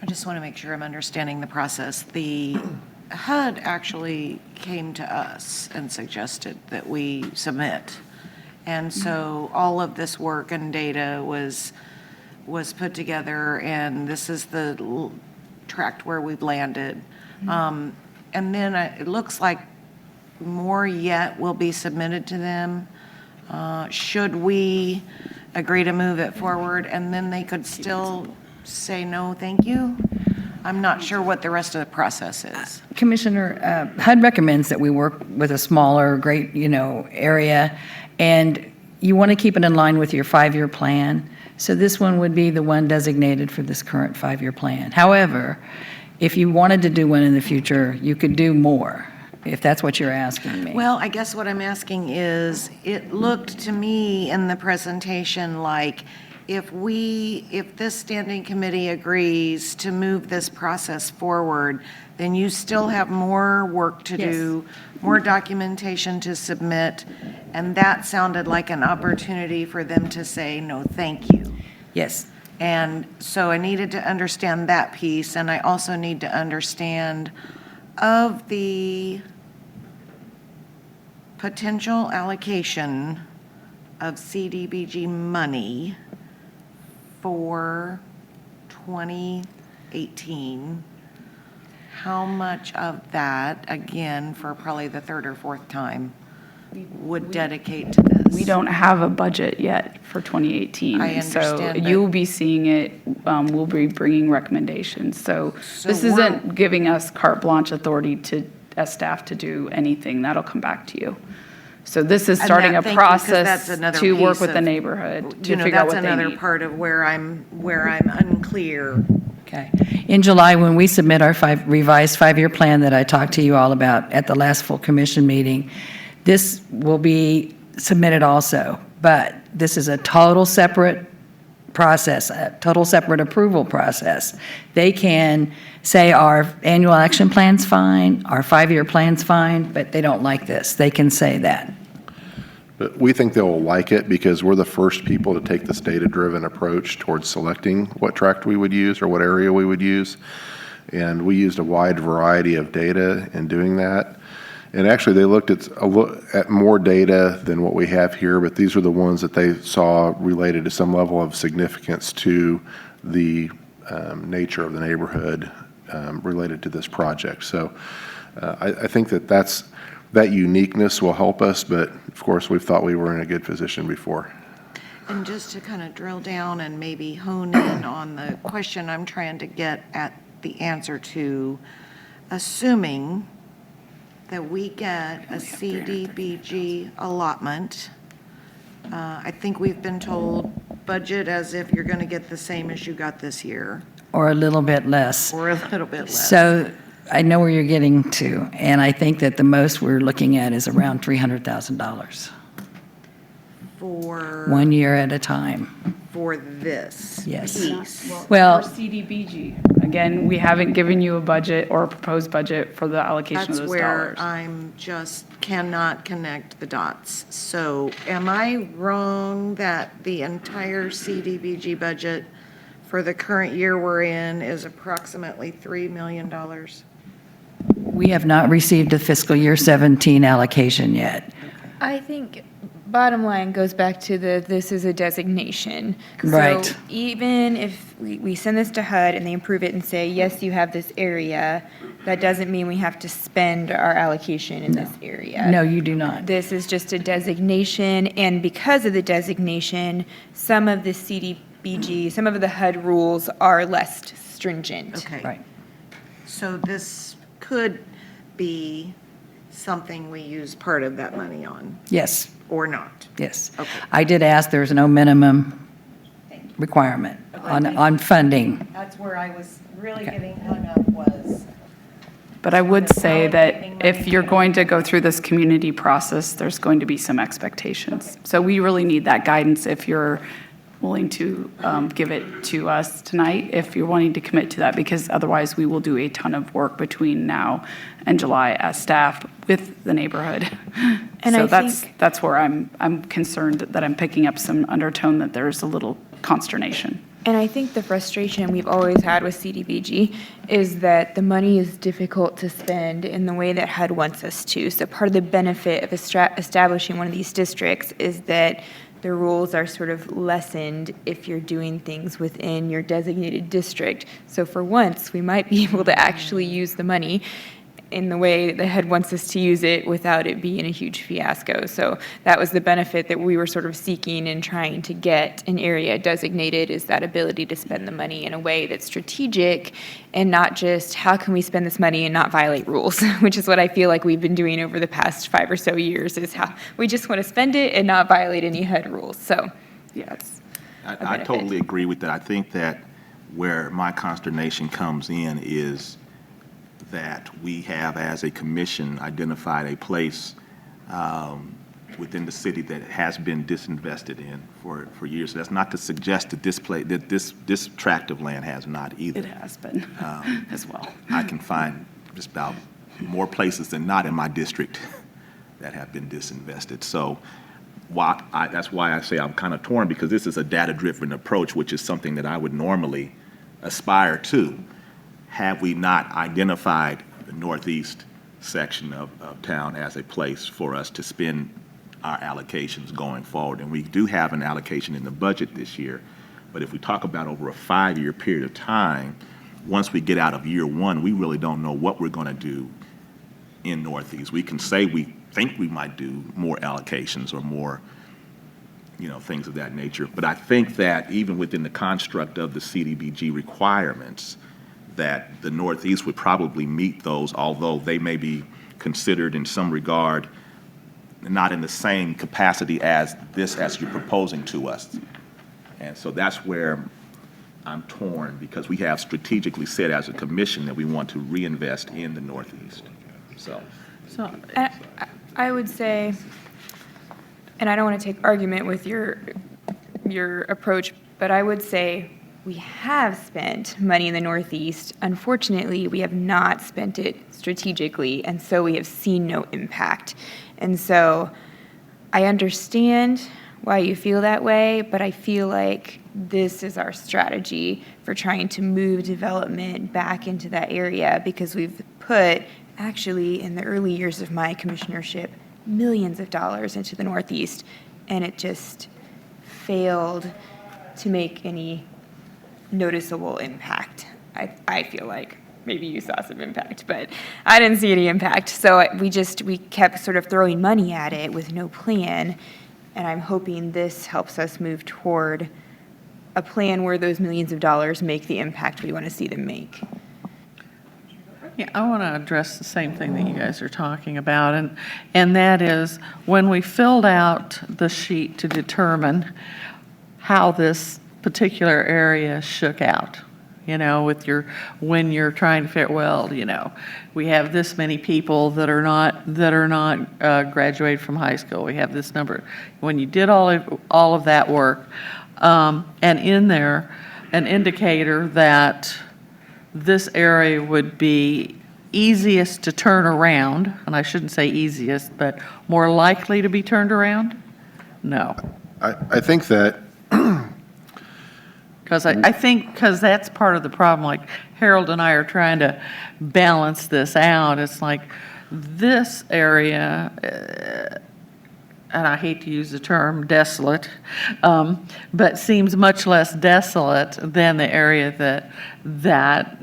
I just want to make sure I'm understanding the process. The HUD actually came to us and suggested that we submit. And so all of this work and data was put together, and this is the tract where we've landed. And then it looks like more yet will be submitted to them. Should we agree to move it forward, and then they could still say no, thank you? I'm not sure what the rest of the process is. Commissioner, HUD recommends that we work with a smaller, area, and you want to keep it in line with your 5-year plan. So this one would be the one designated for this current 5-year plan. However, if you wanted to do one in the future, you could do more, if that's what you're asking me. Well, I guess what I'm asking is, it looked to me in the presentation like if this standing committee agrees to move this process forward, then you still have more work to do, more documentation to submit, and that sounded like an opportunity for them to say, no, thank you. Yes. And so I needed to understand that piece, and I also need to understand of the potential allocation of CDBG money for 2018, how much of that, again, for probably the 3rd or 4th time, would dedicate to this? We don't have a budget yet for 2018. I understand, So but- you'll be seeing it, we'll be bringing recommendations. So this isn't giving us carte blanche authority to, as staff, to do anything. That'll come back to you. So this is starting a Thank you, 'cause that's process another to work piece with the of- neighborhood to figure out what they That's another need. part of where I'm unclear. Okay. In July, when we submit our revised 5-year plan that I talked to you all about at the last full commission meeting, this will be submitted also, but this is a total separate process, a total separate approval process. They can say our annual action plan's fine, our 5-year plan's fine, but they don't like this. They can say that. But we think they'll like it because we're the first people to take this data-driven approach towards selecting what tract we would use or what area we would use. And we used a wide variety of data in doing that. And actually, they looked at more data than what we have here, but these were the ones that they saw related to some level of significance to the nature of the neighborhood related to this project. So I think that uniqueness will help us, but of course, we've thought we were in a good position before. And just to kind of drill down and maybe hone in on the question I'm trying to get at the answer to, assuming that we get a CDBG allotment, I think we've been told budget as if you're going to get the same as you got this year. Or a little bit less. Or a little bit less. So I know where you're getting to, and I think that the most we're looking at is around $300,000. For? 1 year at a time. For this Yes. piece. Well, For CDBG, again, we haven't given you a budget or a proposed budget for the allocation of That's those where dollars. I'm just cannot connect the dots. So am I wrong that the entire CDBG budget for the current year we're in is approximately $3 million? we have not received a fiscal year 17 allocation yet. I think bottom line goes back to this is a designation. Right. So even if we send this to HUD and they approve it and say, yes, you have this area, that doesn't mean we have to spend our allocation in this area. No, you do not. This is just a designation, and because of the designation, some of the CDBG, some of the HUD rules are less stringent. Okay. Right. So this could be something we use part of that money on, Yes, or not? yes. Okay. I did ask, there's no minimum requirement on funding. That's where I was really Okay. getting hung up was. But I would say that Allocating if money you're to- going to go through this community process, there's going to be some expectations. So we really need that guidance if you're willing to give it to us tonight, if you're wanting to commit to that, because otherwise we will do a ton of work between now and July as staff with the neighborhood. And So I that's where I'm concerned that I'm picking up some undertone that there's a little consternation. And I think the frustration we've always had with CDBG is that the money is difficult to spend in the way that HUD wants us to. So part of the benefit of establishing one of these districts is that the rules are sort of lessened if you're doing things within your designated district. So for once, we might be able to actually use the money in the way the HUD wants us to use it without it being a huge fiasco. So that was the benefit that we were sort of seeking and trying to get an area designated, is that ability to spend the money in a way that's strategic and not just how can we spend this money and not violate rules, which is what I feel like we've been doing over the past 5 or so years, is how we just want to spend it and not violate any HUD rules. So yeah, it's a I benefit. totally agree with that. I think that where my consternation comes in is that we have, as a commission, identified a place within the city that has been disinvested in for years. That's not to suggest that this tract of land has not either. It has been as well. I can find just about more places than not in my district that have been disinvested. So that's why I say I'm kind of torn, because this is a data-driven approach, which is something that I would normally aspire to. Have we not identified the northeast section of town as a place for us to spend our allocations going forward? And we do have an allocation in the budget this year, but if we talk about over a 5-year period of time, once we get out of year one, we really don't know what we're going to do in northeast. We can say we think we might do more allocations or more, things of that nature, but I think that even within the construct of the CDBG requirements, that the Northeast would probably meet those, although they may be considered in some regard not in the same capacity as you're proposing to us. And so that's where I'm torn, because we have strategically said as a commission that we want to reinvest in the Northeast. So I would say, and I don't want to take argument with your approach, but I would say we have spent money in the Northeast. Unfortunately, we have not spent it strategically, and so we have seen no impact. And so I understand why you feel that way, but I feel like this is our strategy for trying to move development back into that area, because we've put, actually, in the early years of my commissionership, millions of dollars into the Northeast, and it just failed to make any noticeable impact. I feel like maybe you saw some impact, but I didn't see any impact. So we kept sort of throwing money at it with no plan, and I'm hoping this helps us move toward a plan where those millions of dollars make the impact we want to see them make. Yeah, I want to address the same thing that you guys are talking about, and that is when we filled out the sheet to determine how this particular area shook out, when you're trying to figure, we have this many people that are not graduated from high school. We have this number. When you did all of that work, and in there, an indicator that this area would be easiest to turn around, and I shouldn't say easiest, but more likely to be turned around? No. I think that because that's part of the problem. Like Harold and I are trying to balance this out. It's like this area, and I hate to use the term desolate, but seems much less desolate than the area that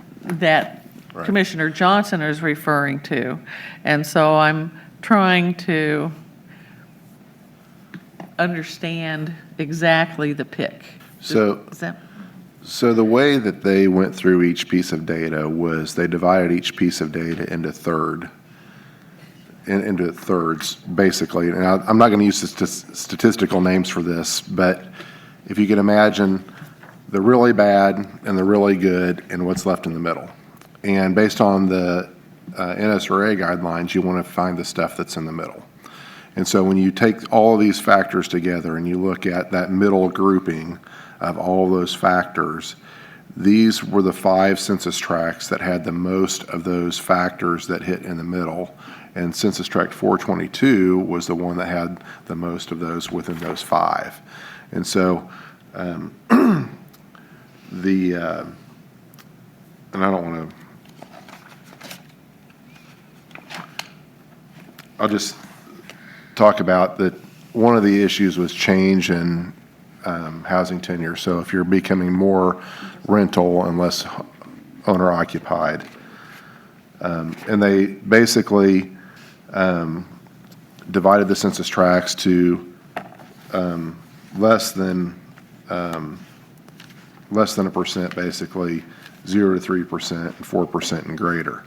Right. Commissioner Johnson is referring to. And so I'm trying to understand exactly the pick. So, Is that? so the way that they went through each piece of data was they divided each piece of data into into thirds, basically. And I'm not going to use the statistical names for this, but if you can imagine the really bad and the really good and what's left in the middle. And based on the NSRA guidelines, you want to find the stuff that's in the middle. And so when you take all of these factors together and you look at that middle grouping of all those factors, these were the 5 census tracts that had the most of those factors that hit in the middle. And Census Tract 422 was the one that had the most of those within those 5. And so and I don't want to, I'll just talk about that one of the issues was change in housing tenure. So if you're becoming more rental and less owner occupied, and they basically divided the census tracts to less than a percent, basically 0 to 3% and 4% and greater.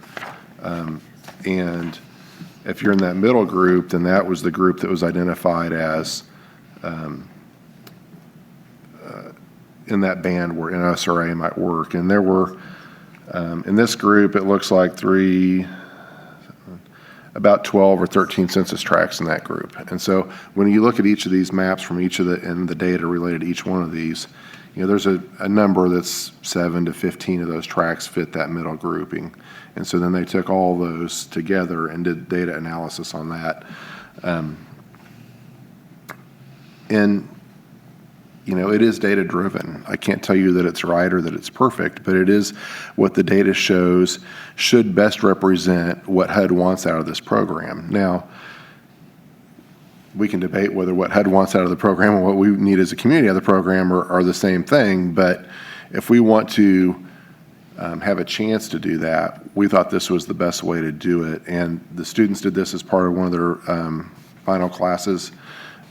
And if you're in that middle group, then that was the group that was identified as in that band where NSRA might work. And there were, in this group, it looks like about 12 or 13 census tracts in that group. And so when you look at each of these maps from each of and the data related to each one of these, there's a number that's 7 to 15 of those tracts fit that middle grouping. And so then they took all those together and did data analysis on that. And it is data driven. I can't tell you that it's right or that it's perfect, but it is what the data shows should best represent what HUD wants out of this program. Now, we can debate whether what HUD wants out of the program and what we need as a community out of the program are the same thing, but if we want to have a chance to do that, we thought this was the best way to do it. And the students did this as part of one of their final classes.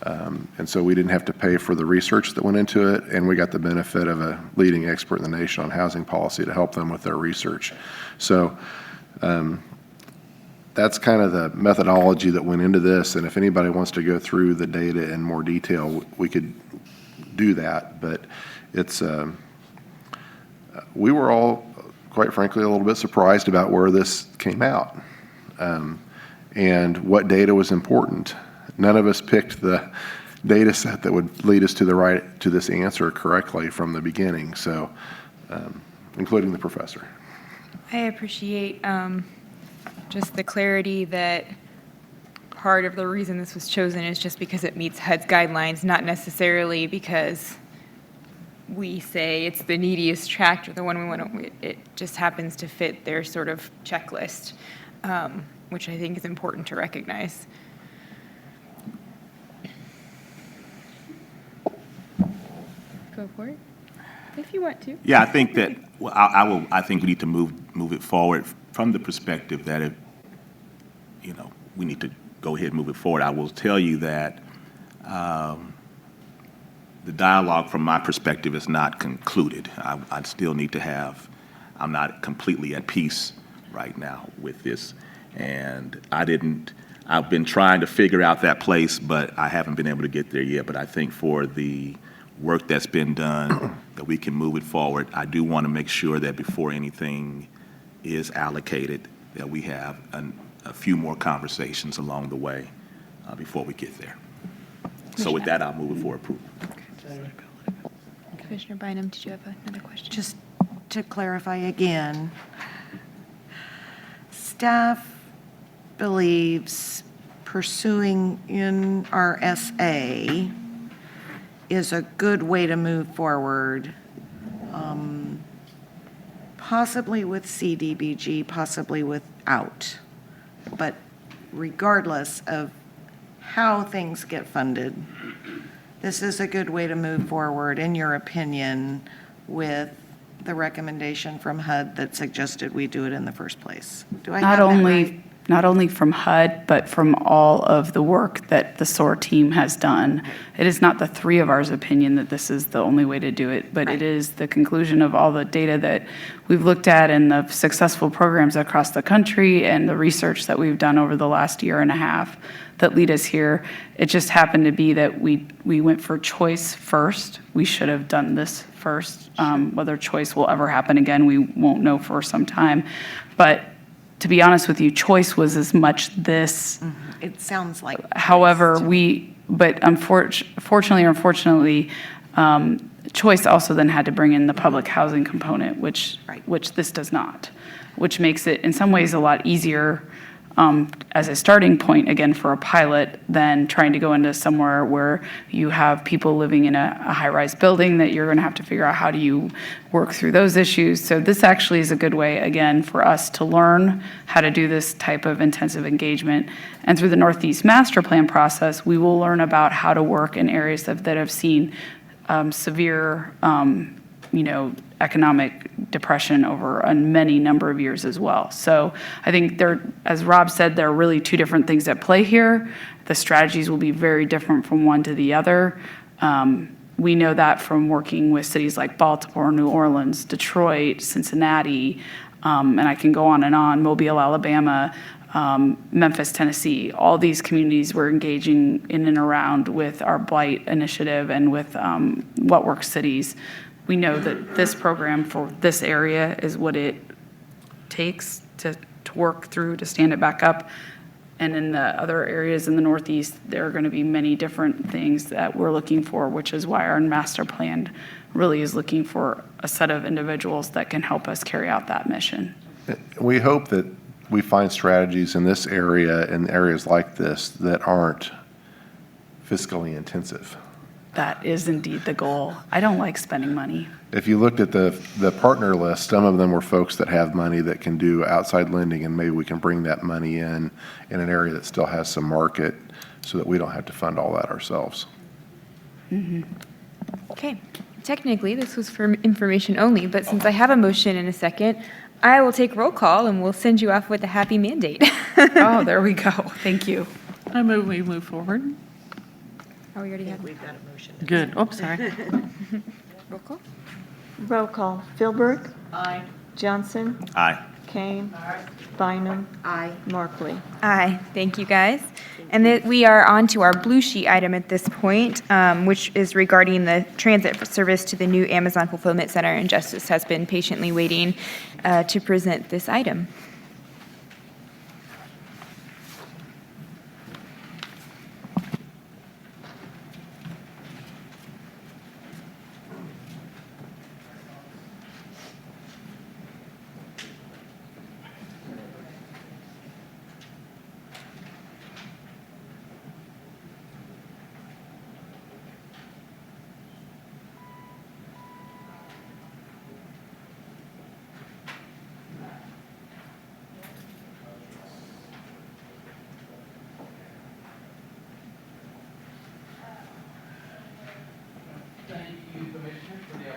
And so we didn't have to pay for the research that went into it, and we got the benefit of a leading expert in the nation on housing policy to help them with their research. So that's kind of the methodology that went into this, and if anybody wants to go through the data in more detail, we could do that. But it's we were all, quite frankly, a little bit surprised about where this came out and what data was important. None of us picked the data set that would lead us to this answer correctly from the beginning, so including the professor. I appreciate just the clarity that part of the reason this was chosen is just because it meets HUD's guidelines, not necessarily because we say it's the neediest tract or the one we want to, it just happens to fit their sort of checklist, which I think is important to recognize. Go for it, if you want to. Yeah, I think that I think we need to move it forward from the perspective that we need to go ahead and move it forward. I will tell you that the dialogue from my perspective is not concluded. I still need to have. I'm not completely at peace right now with this, and I've been trying to figure out that place, but I haven't been able to get there yet. But I think for the work that's been done, that we can move it forward. I do want to make sure that before anything is allocated, that we have a few more conversations along the way before we get there. So with that, I'll move it for approval. Commissioner Bynum, did you have another question? Just to clarify again, staff believes pursuing NRSA is a good way to move forward, possibly with CDBG, possibly without. But regardless of how things get funded, this is a good way to move forward, in your opinion, with the recommendation from HUD that suggested we do it in the first place. Do I have that right? Not only from HUD, but from all of the work that the SOAR team has done. It is not the three of ours opinion that this is the only way to do it, but it is the conclusion of all the data that we've looked at and the successful programs across the country and the research that we've done over the last year and a half that lead us here. It just happened to be that we went for choice first. We should have done this first. Whether choice will ever happen again, we won't know for some time. But to be honest with you, choice was as much this. It sounds like. However, fortunately or unfortunately, choice also then had to bring in the public housing component, which this does not, which makes it in some ways a lot easier as a starting point, again, for a pilot than trying to go into somewhere where you have people living in a high-rise building that you're going to have to figure out how do you work through those issues. So this actually is a good way, again, for us to learn how to do this type of intensive engagement. And through the Northeast Master Plan process, we will learn about how to work in areas that have seen severe economic depression over a many number of years as well. So I think as Rob said, there are really two different things at play here. The strategies will be very different from one to the other. We know that from working with cities like Baltimore, New Orleans, Detroit, Cincinnati, and I can go on and on, Mobile, Alabama, Memphis, Tennessee. All these communities were engaging in and around with our Blight initiative and with What Works Cities. We know that this program for this area is what it takes to work through to stand it back up. And in the other areas in the Northeast, there are going to be many different things that we're looking for, which is why our master plan really is looking for a set of individuals that can help us carry out that mission. We hope that we find strategies in this area and areas like this that aren't fiscally intensive. That is indeed the goal. I don't like spending money. If you looked at the partner list, some of them were folks that have money that can do outside lending, and maybe we can bring that money in an area that still has some market so that we don't have to fund all that ourselves. Okay. Technically, this was for information only, but since I have a motion in a second, I will take roll call and we'll send you off with a happy mandate. Oh, there we go. Thank you. I move we move forward. Oh, we already have. We've got a motion. Good. Oh, sorry. Roll call. Roll call. Philbrook. Aye. Johnson. Aye. Kane. Bynum. Aye. Markley. Aye. Thank you, guys. And we are on to our blue sheet item at this point, which is regarding the transit service to the new Amazon Fulfillment Center, and Justice has been patiently waiting to present this item.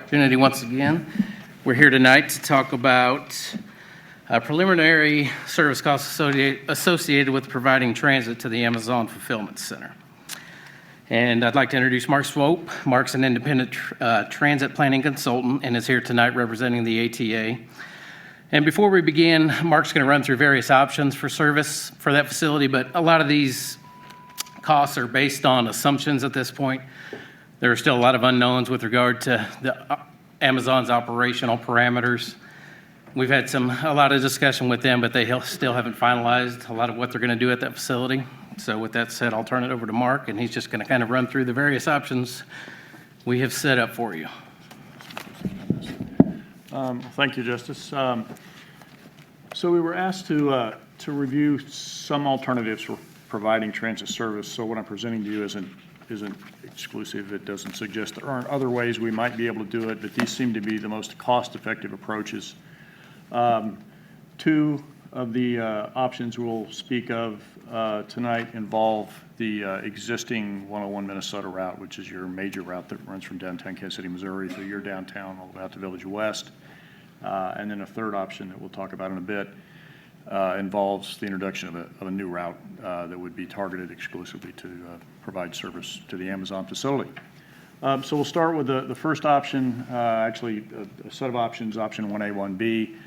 Opportunity once again. We're here tonight to talk about preliminary service costs associated with providing transit to the Amazon Fulfillment Center. And I'd like to introduce Mark Swope. Mark's an independent transit planning consultant and is here tonight representing the ATA. And before we begin, Mark's going to run through various options for service for that facility, but a lot of these costs are based on assumptions at this point. There are still a lot of unknowns with regard to Amazon's operational parameters. We've had a lot of discussion with them, but they still haven't finalized a lot of what they're going to do at that facility. So with that said, I'll turn it over to Mark, and he's just going to kind of run through the various options we have set up for you. Thank you, Justice. So we were asked to review some alternatives for providing transit service. So what I'm presenting to you isn't exclusive. It doesn't suggest there aren't other ways we might be able to do it, but these seem to be the most cost-effective approaches. Two of the options we'll speak of tonight involve the existing 101 Minnesota route, which is your major route that runs from downtown Kansas City, Missouri through your downtown all the way out to Village West. And then a third option that we'll talk about in a bit involves the introduction of a new route that would be targeted exclusively to provide service to the Amazon facility. So we'll start with the first option, actually a set of options, option 1A,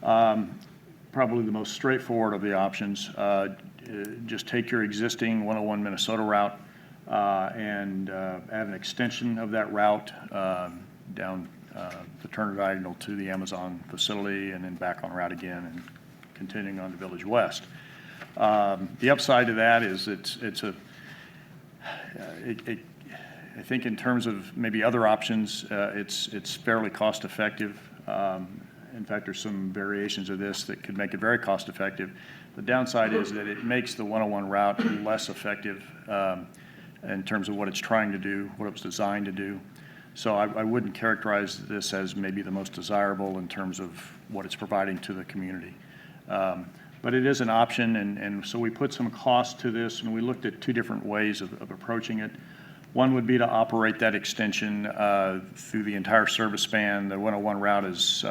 1B. Probably the most straightforward of the options. Just take your existing 101 Minnesota route and add an extension of that route down the Turner Diagonal to the Amazon facility and then back on route again and continuing on to Village West. The upside to that is I think in terms of maybe other options, it's fairly cost effective. In fact, there's some variations of this that could make it very cost effective. The downside is that it makes the 101 route less effective in terms of what it's trying to do, what it was designed to do. So I wouldn't characterize this as maybe the most desirable in terms of what it's providing to the community. But it is an option, and so we put some cost to this, and we looked at two different ways of approaching it. One would be to operate that extension through the entire service span. The 101 route is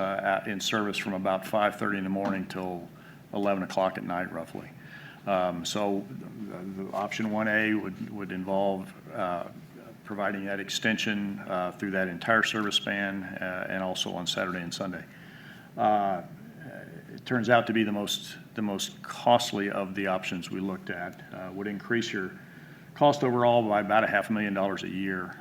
in service from about 5:30 in the morning till 11 o'clock at night, roughly. So the option 1A would involve providing that extension through that entire service span and also on Saturday and Sunday. It turns out to be the most costly of the options we looked at. Would increase your cost overall by about $500,000 a year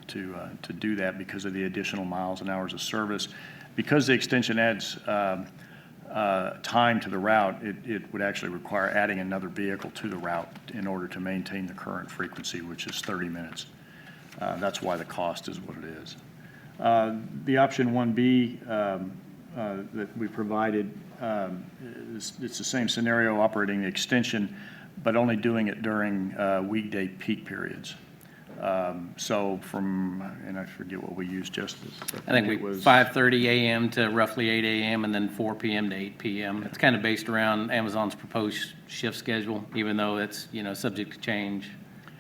to do that because of the additional miles and hours of service. Because the extension adds time to the route, it would actually require adding another vehicle to the route in order to maintain the current frequency, which is 30 minutes. That's why the cost is what it is. The option 1B that we provided, it's the same scenario, operating the extension, but only doing it during weekday peak periods. So and I forget what we used, Justice. I think it was 5:30 a.m. to roughly 8 a.m. and then 4 p.m. to 8 p.m. It's kind of based around Amazon's proposed shift schedule, even though it's, subject to change.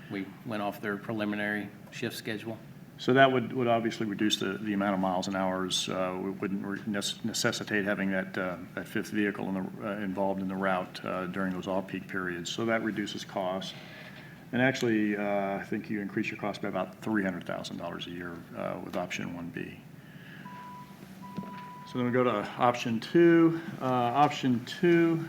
We went off their preliminary shift schedule. So that would obviously reduce the amount of miles and hours. We wouldn't necessitate having that fifth vehicle involved in the route during those off-peak periods. So that reduces costs. And actually, I think you increase your cost by about $300,000 a year with option 1B. So then we go to option 2. Option 2,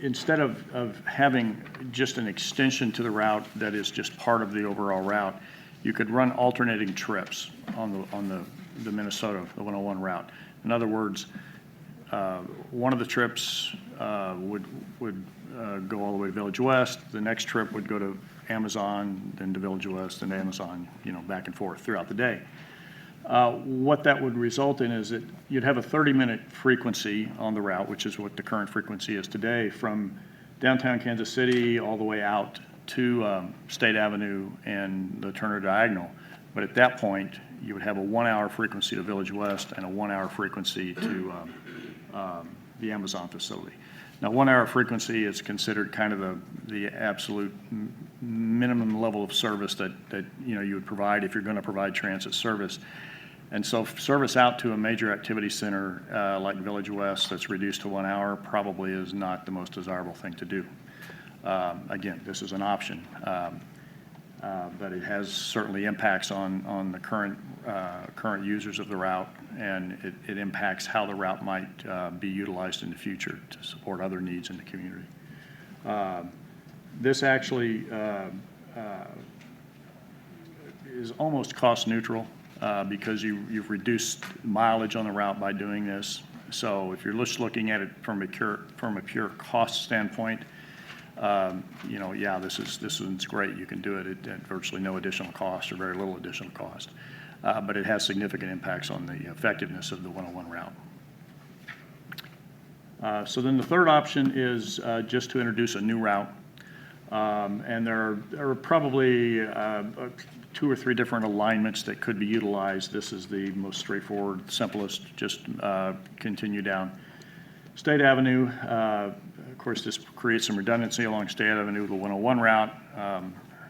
instead of having just an extension to the route that is just part of the overall route, you could run alternating trips on the Minnesota, the 101 route. In other words, one of the trips would go all the way to Village West. The next trip would go to Amazon, then to Village West, and Amazon, back and forth throughout the day. What that would result in is that you'd have a 30-minute frequency on the route, which is what the current frequency is today, from downtown Kansas City all the way out to State Avenue and the Turner Diagonal. But at that point, you would have a 1-hour frequency to Village West and a 1-hour frequency to the Amazon facility. Now, 1-hour frequency is considered kind of the absolute minimum level of service that you would provide if you're going to provide transit service. And so service out to a major activity center like Village West that's reduced to 1 hour probably is not the most desirable thing to do. Again, this is an option, but it has certainly impacts on the current users of the route, and it impacts how the route might be utilized in the future to support other needs in the community. This actually is almost cost neutral because you've reduced mileage on the route by doing this. So if you're just looking at it from a pure cost standpoint, yeah, this is great. You can do it at virtually no additional cost or very little additional cost. But it has significant impacts on the effectiveness of the 101 route. So then the third option is just to introduce a new route. And there are probably 2 or 3 different alignments that could be utilized. This is the most straightforward, simplest, just continue down State Avenue. Of course, this creates some redundancy along State Avenue, the 101 route.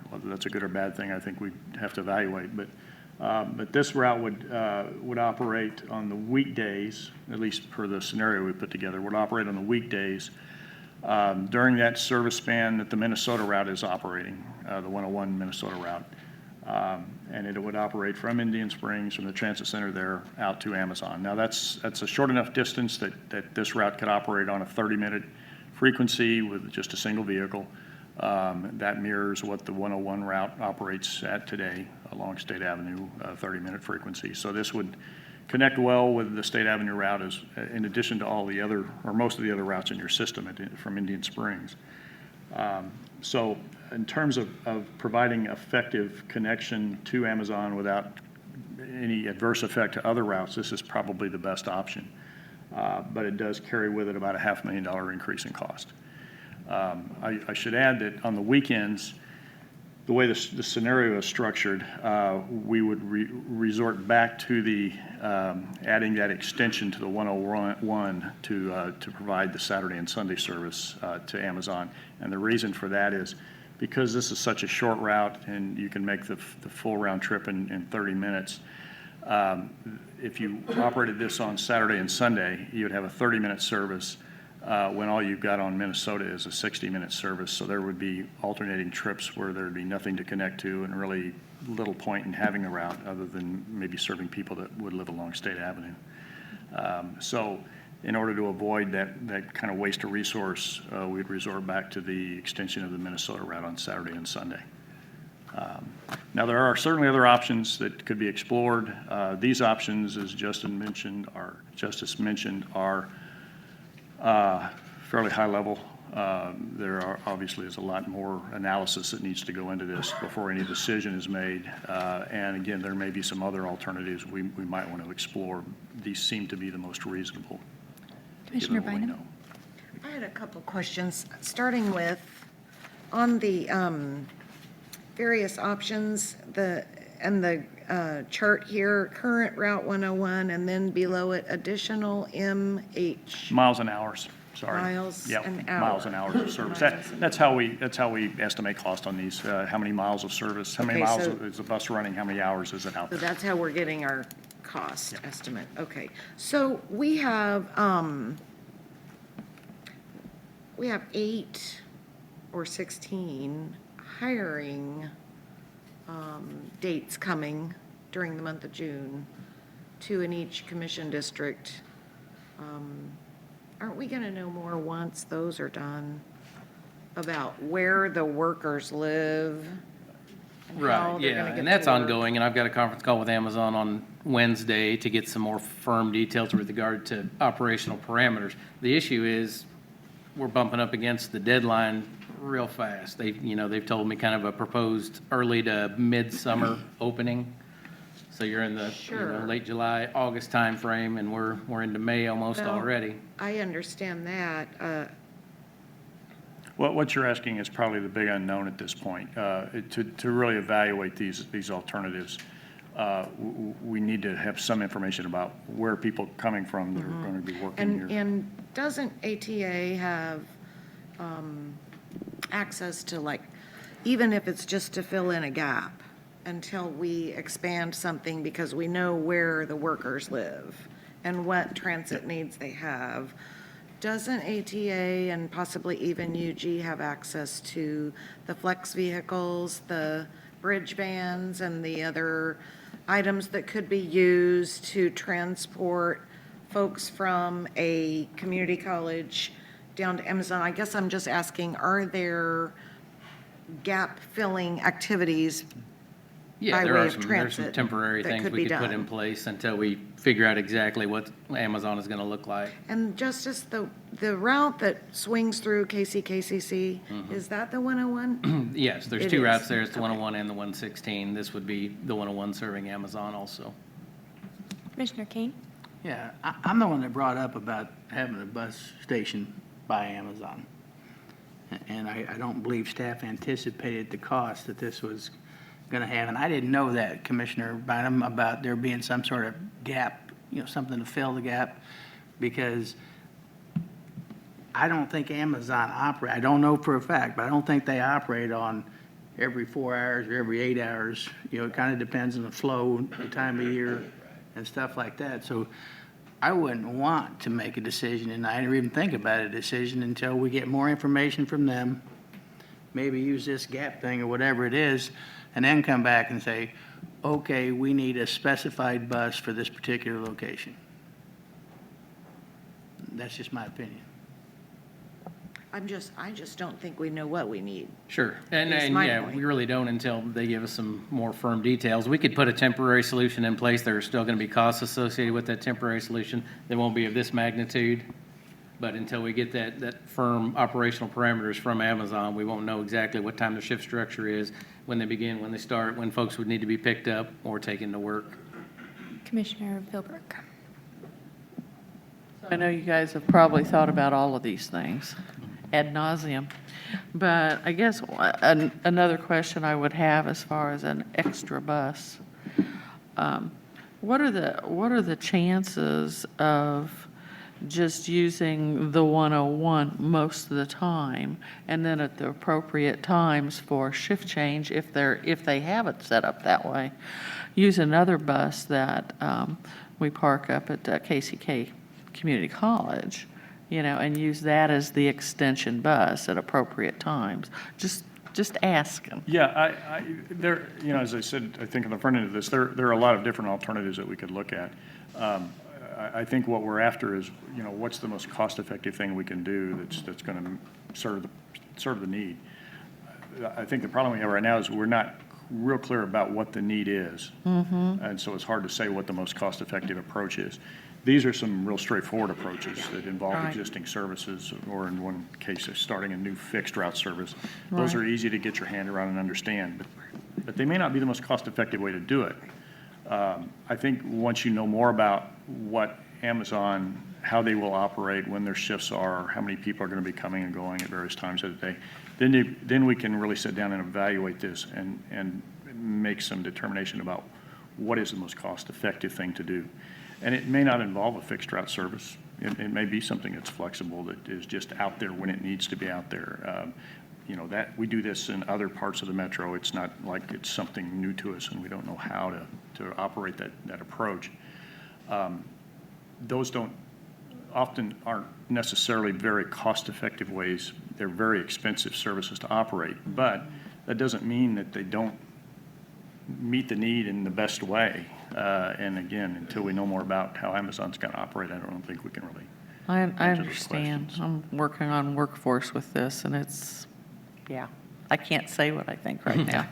Whether that's a good or bad thing, I think we have to evaluate. But this route would operate on the weekdays, at least per the scenario we put together, would operate on the weekdays during that service span that the Minnesota route is operating, the 101 Minnesota route. And it would operate from Indian Springs, from the transit center there, out to Amazon. Now, that's a short enough distance that this route could operate on a 30-minute frequency with just a single vehicle. That mirrors what the 101 route operates at today along State Avenue, 30-minute frequency. So this would connect well with the State Avenue route as, in addition to all the other, or most of the other routes in your system from Indian Springs. So in terms of providing effective connection to Amazon without any adverse effect to other routes, this is probably the best option. But it does carry with it about a $500,000 increase in cost. I should add that on the weekends, the way the scenario is structured, we would resort back to the adding that extension to the 101 to provide the Saturday and Sunday service to Amazon. And the reason for that is because this is such a short route and you can make the full round trip in 30 minutes. If you operated this on Saturday and Sunday, you would have a 30-minute service when all you've got on Minnesota is a 60-minute service. So there would be alternating trips where there would be nothing to connect to and really little point in having a route other than maybe serving people that would live along State Avenue. So in order to avoid that kind of waste of resource, we'd resort back to the extension of the Minnesota route on Saturday and Sunday. Now, there are certainly other options that could be explored. These options, as Justice mentioned, are fairly high level. There obviously is a lot more analysis that needs to go into this before any decision is made. And again, there may be some other alternatives we might want to explore. These seem to be the most reasonable. Commissioner Bynum? I had a couple questions, starting with on the various options, the chart here, current Route 101, and then below it, additional MH. Miles and hours, sorry. Miles Yep, an hour. miles an hour of service. That's how we estimate cost on these. How many miles of service, how many Okay, miles so- is the bus running, how many hours is it out So there? that's how we're getting our cost estimate. Okay. So we have 8 or 16 hiring dates coming during the month of June, 2 in each commission district. Aren't we going to know more once those are done about where the workers live? And how Right, they're yeah, gonna get and that's to work? ongoing, and I've got a conference call with Amazon on Wednesday to get some more firm details with regard to operational parameters. The issue is, we're bumping up against the deadline real fast. They've told me kind of a proposed early to mid-summer opening. So you're in the Sure. late July, August timeframe, and we're into May almost Well, already. I understand that. What you're asking is probably the big unknown at this point. To really evaluate these alternatives, we need to have some information about where people are coming from that are going to be working here. And doesn't ATA have access to, like, even if it's just to fill in a gap until we expand something because we know where the workers live and what transit needs they have, doesn't ATA and possibly even UG have access to the flex vehicles, the bridge vans, and the other items that could be used to transport folks from a community college down to Amazon? I guess I'm just asking, are there gap-filling activities Yeah, by there way are of some transit temporary that things could we be could put in done? place until we figure out exactly what Amazon is gonna look like. And Justice, the route that swings through KCKCC, is that the 101? Yes, there's It 2 is. routes there, it's the Okay. 101 and the 116. This would be the 101 serving Amazon also. Commissioner Kane? Yeah, I'm the one that brought up about having a bus station by Amazon. And I don't believe staff anticipated the cost that this was going to have, and I didn't know that, Commissioner Bynum, about there being some sort of gap, something to fill the gap, because I don't think Amazon I don't know for a fact, but I don't think they operate on every 4 hours or every 8 hours. It kind of depends on the flow, the time of year, and stuff like that. So I wouldn't want to make a decision, and I didn't even think about a decision until we get more information from them, maybe use this gap thing or whatever it is, and then come back and say, okay, we need a specified bus for this particular location. That's just my opinion. I just don't think we know what we need. Sure. And Is my yeah, point. we really don't until they give us some more firm details. We could put a temporary solution in place. There are still going to be costs associated with that temporary solution. They won't be of this magnitude. But until we get that firm operational parameters from Amazon, we won't know exactly what time the shift structure is, when they begin, when they start, when folks would need to be picked up or taken to work. Commissioner Philbrook. I know you guys have probably thought about all of these things ad nauseum, but I guess another question I would have as far as an extra bus, what are the chances of just using the 101 most of the time, and then at the appropriate times for shift change, if they have it set up that way, use another bus that we park up at KCK Community College, and use that as the extension bus at appropriate times. Just asking. Yeah, there, as I said, I think on the front end of this, there are a lot of different alternatives that we could look at. I think what we're after is, what's the most cost-effective thing we can do that's going to serve the need. I think the problem we have right now is we're not real clear about what the need is. And so it's hard to say what the most cost-effective approach is. These are some real straightforward approaches that involve existing services, or in one case, starting a new fixed route service. Those are easy to get your hand around and understand, but they may not be the most cost-effective way to do it. I think once you know more about what Amazon, how they will operate, when their shifts are, how many people are going to be coming and going at various times of the day, then we can really sit down and evaluate this and make some determination about what is the most cost-effective thing to do. And it may not involve a fixed route service. It may be something that's flexible, that is just out there when it needs to be out there. That we do this in other parts of the metro. It's not like it's something new to us and we don't know how to operate that approach. Those aren't necessarily very cost-effective ways. They're very expensive services to operate, but that doesn't mean that they don't meet the need in the best way. And again, until we know more about how Amazon's going to operate, I don't think we can really I answer those understand. questions. I'm working on workforce with this, and I can't say what I think right now.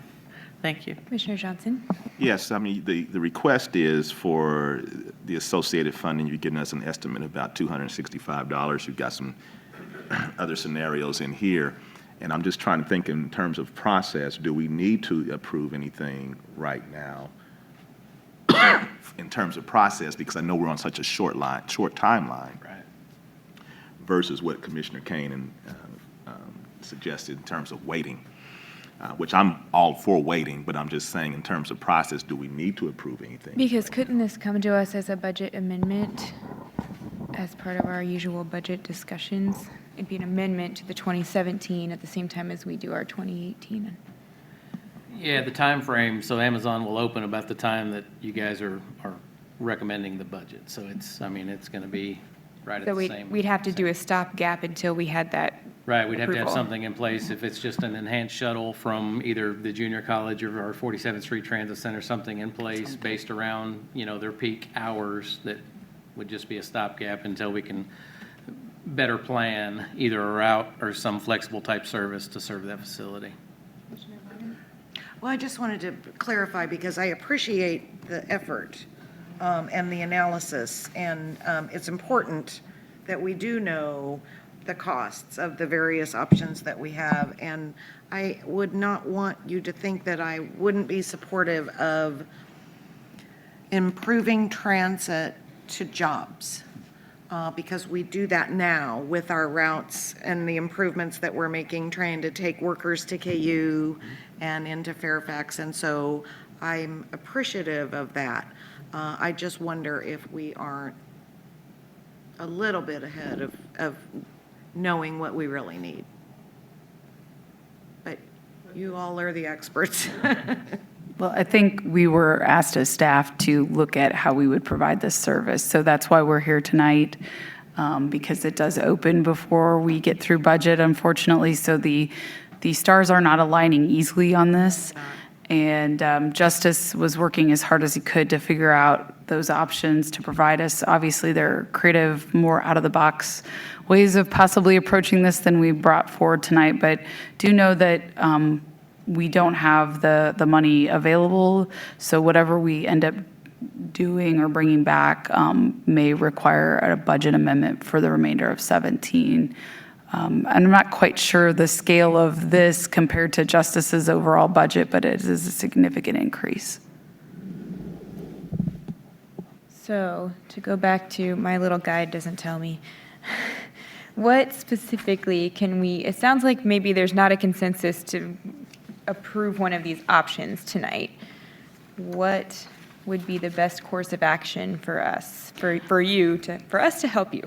Thank you. Commissioner Johnson. Yes, I mean, the request is for the associated funding. You're giving us an estimate of about $265. You've got some other scenarios in here. And I'm just trying to think in terms of process, do we need to approve anything right now in terms of process? Because I know we're on such a short timeline. Right. Versus what Commissioner Kane suggested in terms of waiting, which I'm all for waiting, but I'm just saying in terms of process, do we need to approve anything? Because couldn't this come to us as a budget amendment as part of our usual budget discussions? It'd be an amendment to the 2017 at the same time as we do our 2018. Yeah, the time frame. So Amazon will open about the time that you guys are recommending the budget. So it's going to be right at So the same. we'd have to do a stopgap until we had that. Right, we'd have to have approval. something in place. If it's just an enhanced shuttle from either the junior college or our 47th Street Transit Center, something in place based around, their peak hours, that would just be a stopgap until we can better plan either a route or some flexible type service to serve that facility. Well, I just wanted to clarify, because I appreciate the effort and the analysis, and it's important that we do know the costs of the various options that we have, and I would not want you to think that I wouldn't be supportive of improving transit to jobs. because we do that now with our routes and the improvements that we're making, trying to take workers to KU and into Fairfax. And so I'm appreciative of that. I just wonder if we aren't a little bit ahead of knowing what we really need. But you all are the experts. Well, I think we were asked as staff to look at how we would provide this service. So that's why we're here tonight, because it does open before we get through budget, unfortunately. So the stars are not aligning easily on this. And Justice was working as hard as he could to figure out those options to provide us. Obviously, there are creative, more out-of-the-box ways of possibly approaching this than we brought forward tonight. But do know that we don't have the money available, so whatever we end up doing or bringing back may require a budget amendment for the remainder of 17. And I'm not quite sure the scale of this compared to Justice's overall budget, but it is a significant increase. So to go back to my little guide doesn't tell me. What specifically can we, it sounds like maybe there's not a consensus to approve one of these options tonight. What would be the best course of action for us, for us to help you?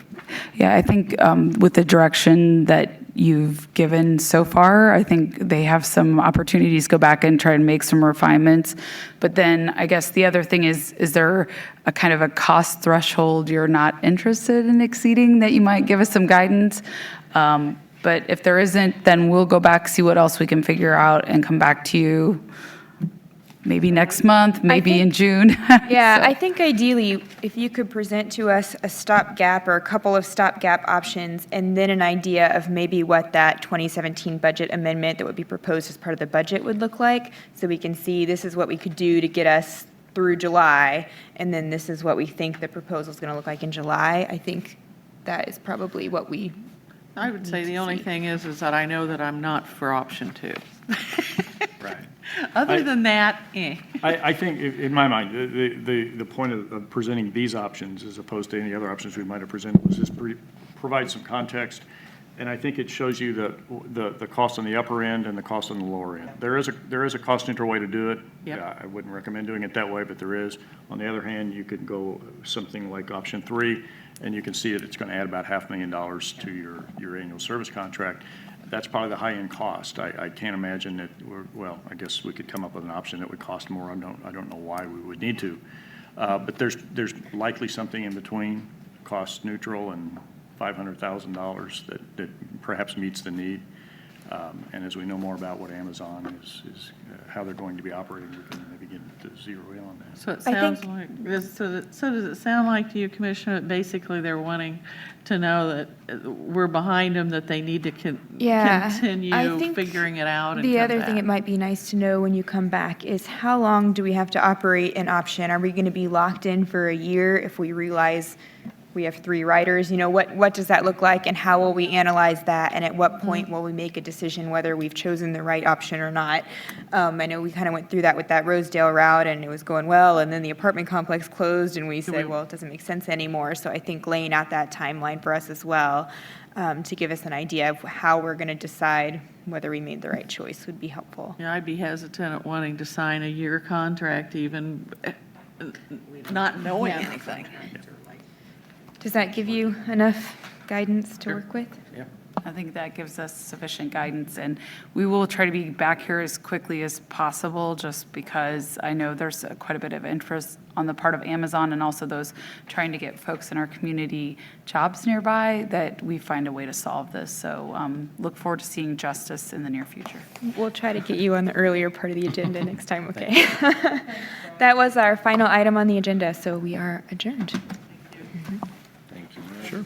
Yeah, I think with the direction that you've given so far, I think they have some opportunities to go back and try and make some refinements. But then I guess the other thing is there a kind of a cost threshold you're not interested in exceeding that you might give us some guidance? But if there isn't, then we'll go back, see what else we can figure out, and come back to you maybe next month, maybe in June. Yeah, I think ideally, if you could present to us a stopgap or a couple of stopgap options, and then an idea of maybe what that 2017 budget amendment that would be proposed as part of the budget would look like, so we can see this is what we could do to get us through July, and then this is what we think the proposal is going to look like in July. I think that is probably what we I would say the only thing is that I know that I'm not for option 2. Right. Other than that, I think, in my mind, the point of presenting these options as opposed to any other options we might have presented was just provide some context. And I think it shows you the cost on the upper end and the cost on the lower end. There is a cost neutral way to do it. Yep. Yeah, I wouldn't recommend doing it that way, but there is. On the other hand, you could go something like option 3, and you can see it's going to add about $500,000 to your annual service contract. That's probably the high-end cost. I can't imagine that well, I guess we could come up with an option that would cost more. I don't know why we would need to. But there's likely something in between cost neutral and $500,000 that perhaps meets the need. And as we know more about what Amazon is how they're going to be operating, we can maybe get to zero in on that. So it sounds like, so does it sound like to you, Commissioner, that basically they're wanting to know that we're behind them, that they need to continue figuring it out? And the come other thing back? it might be nice to know when you come back is how long do we have to operate an option? Are we going to be locked in for a year if we realize we have 3 riders? You know, what does that look like, and how will we analyze that, and at what point will we make a decision whether we've chosen the right option or not? I know we kind of went through that with that Rosedale route, and it was going well, and then the apartment complex closed, and we said, well, it doesn't make sense anymore. So I think laying out that timeline for us as well, to give us an idea of how we're going to decide whether we made the right choice would be helpful. Yeah, I'd be hesitant at wanting to sign a year contract, even not knowing anything. Does that give you enough guidance to work with? Yeah. I think that gives us sufficient guidance, and we will try to be back here as quickly as possible, just because I know there's quite a bit of interest on the part of Amazon and also those trying to get folks in our community jobs nearby, that we find a way to solve this. So look forward to seeing Justice in the near future. We'll try to get you on the earlier part of the agenda next time, okay? That was our final item on the agenda, so we are adjourned. Thank you. Sure.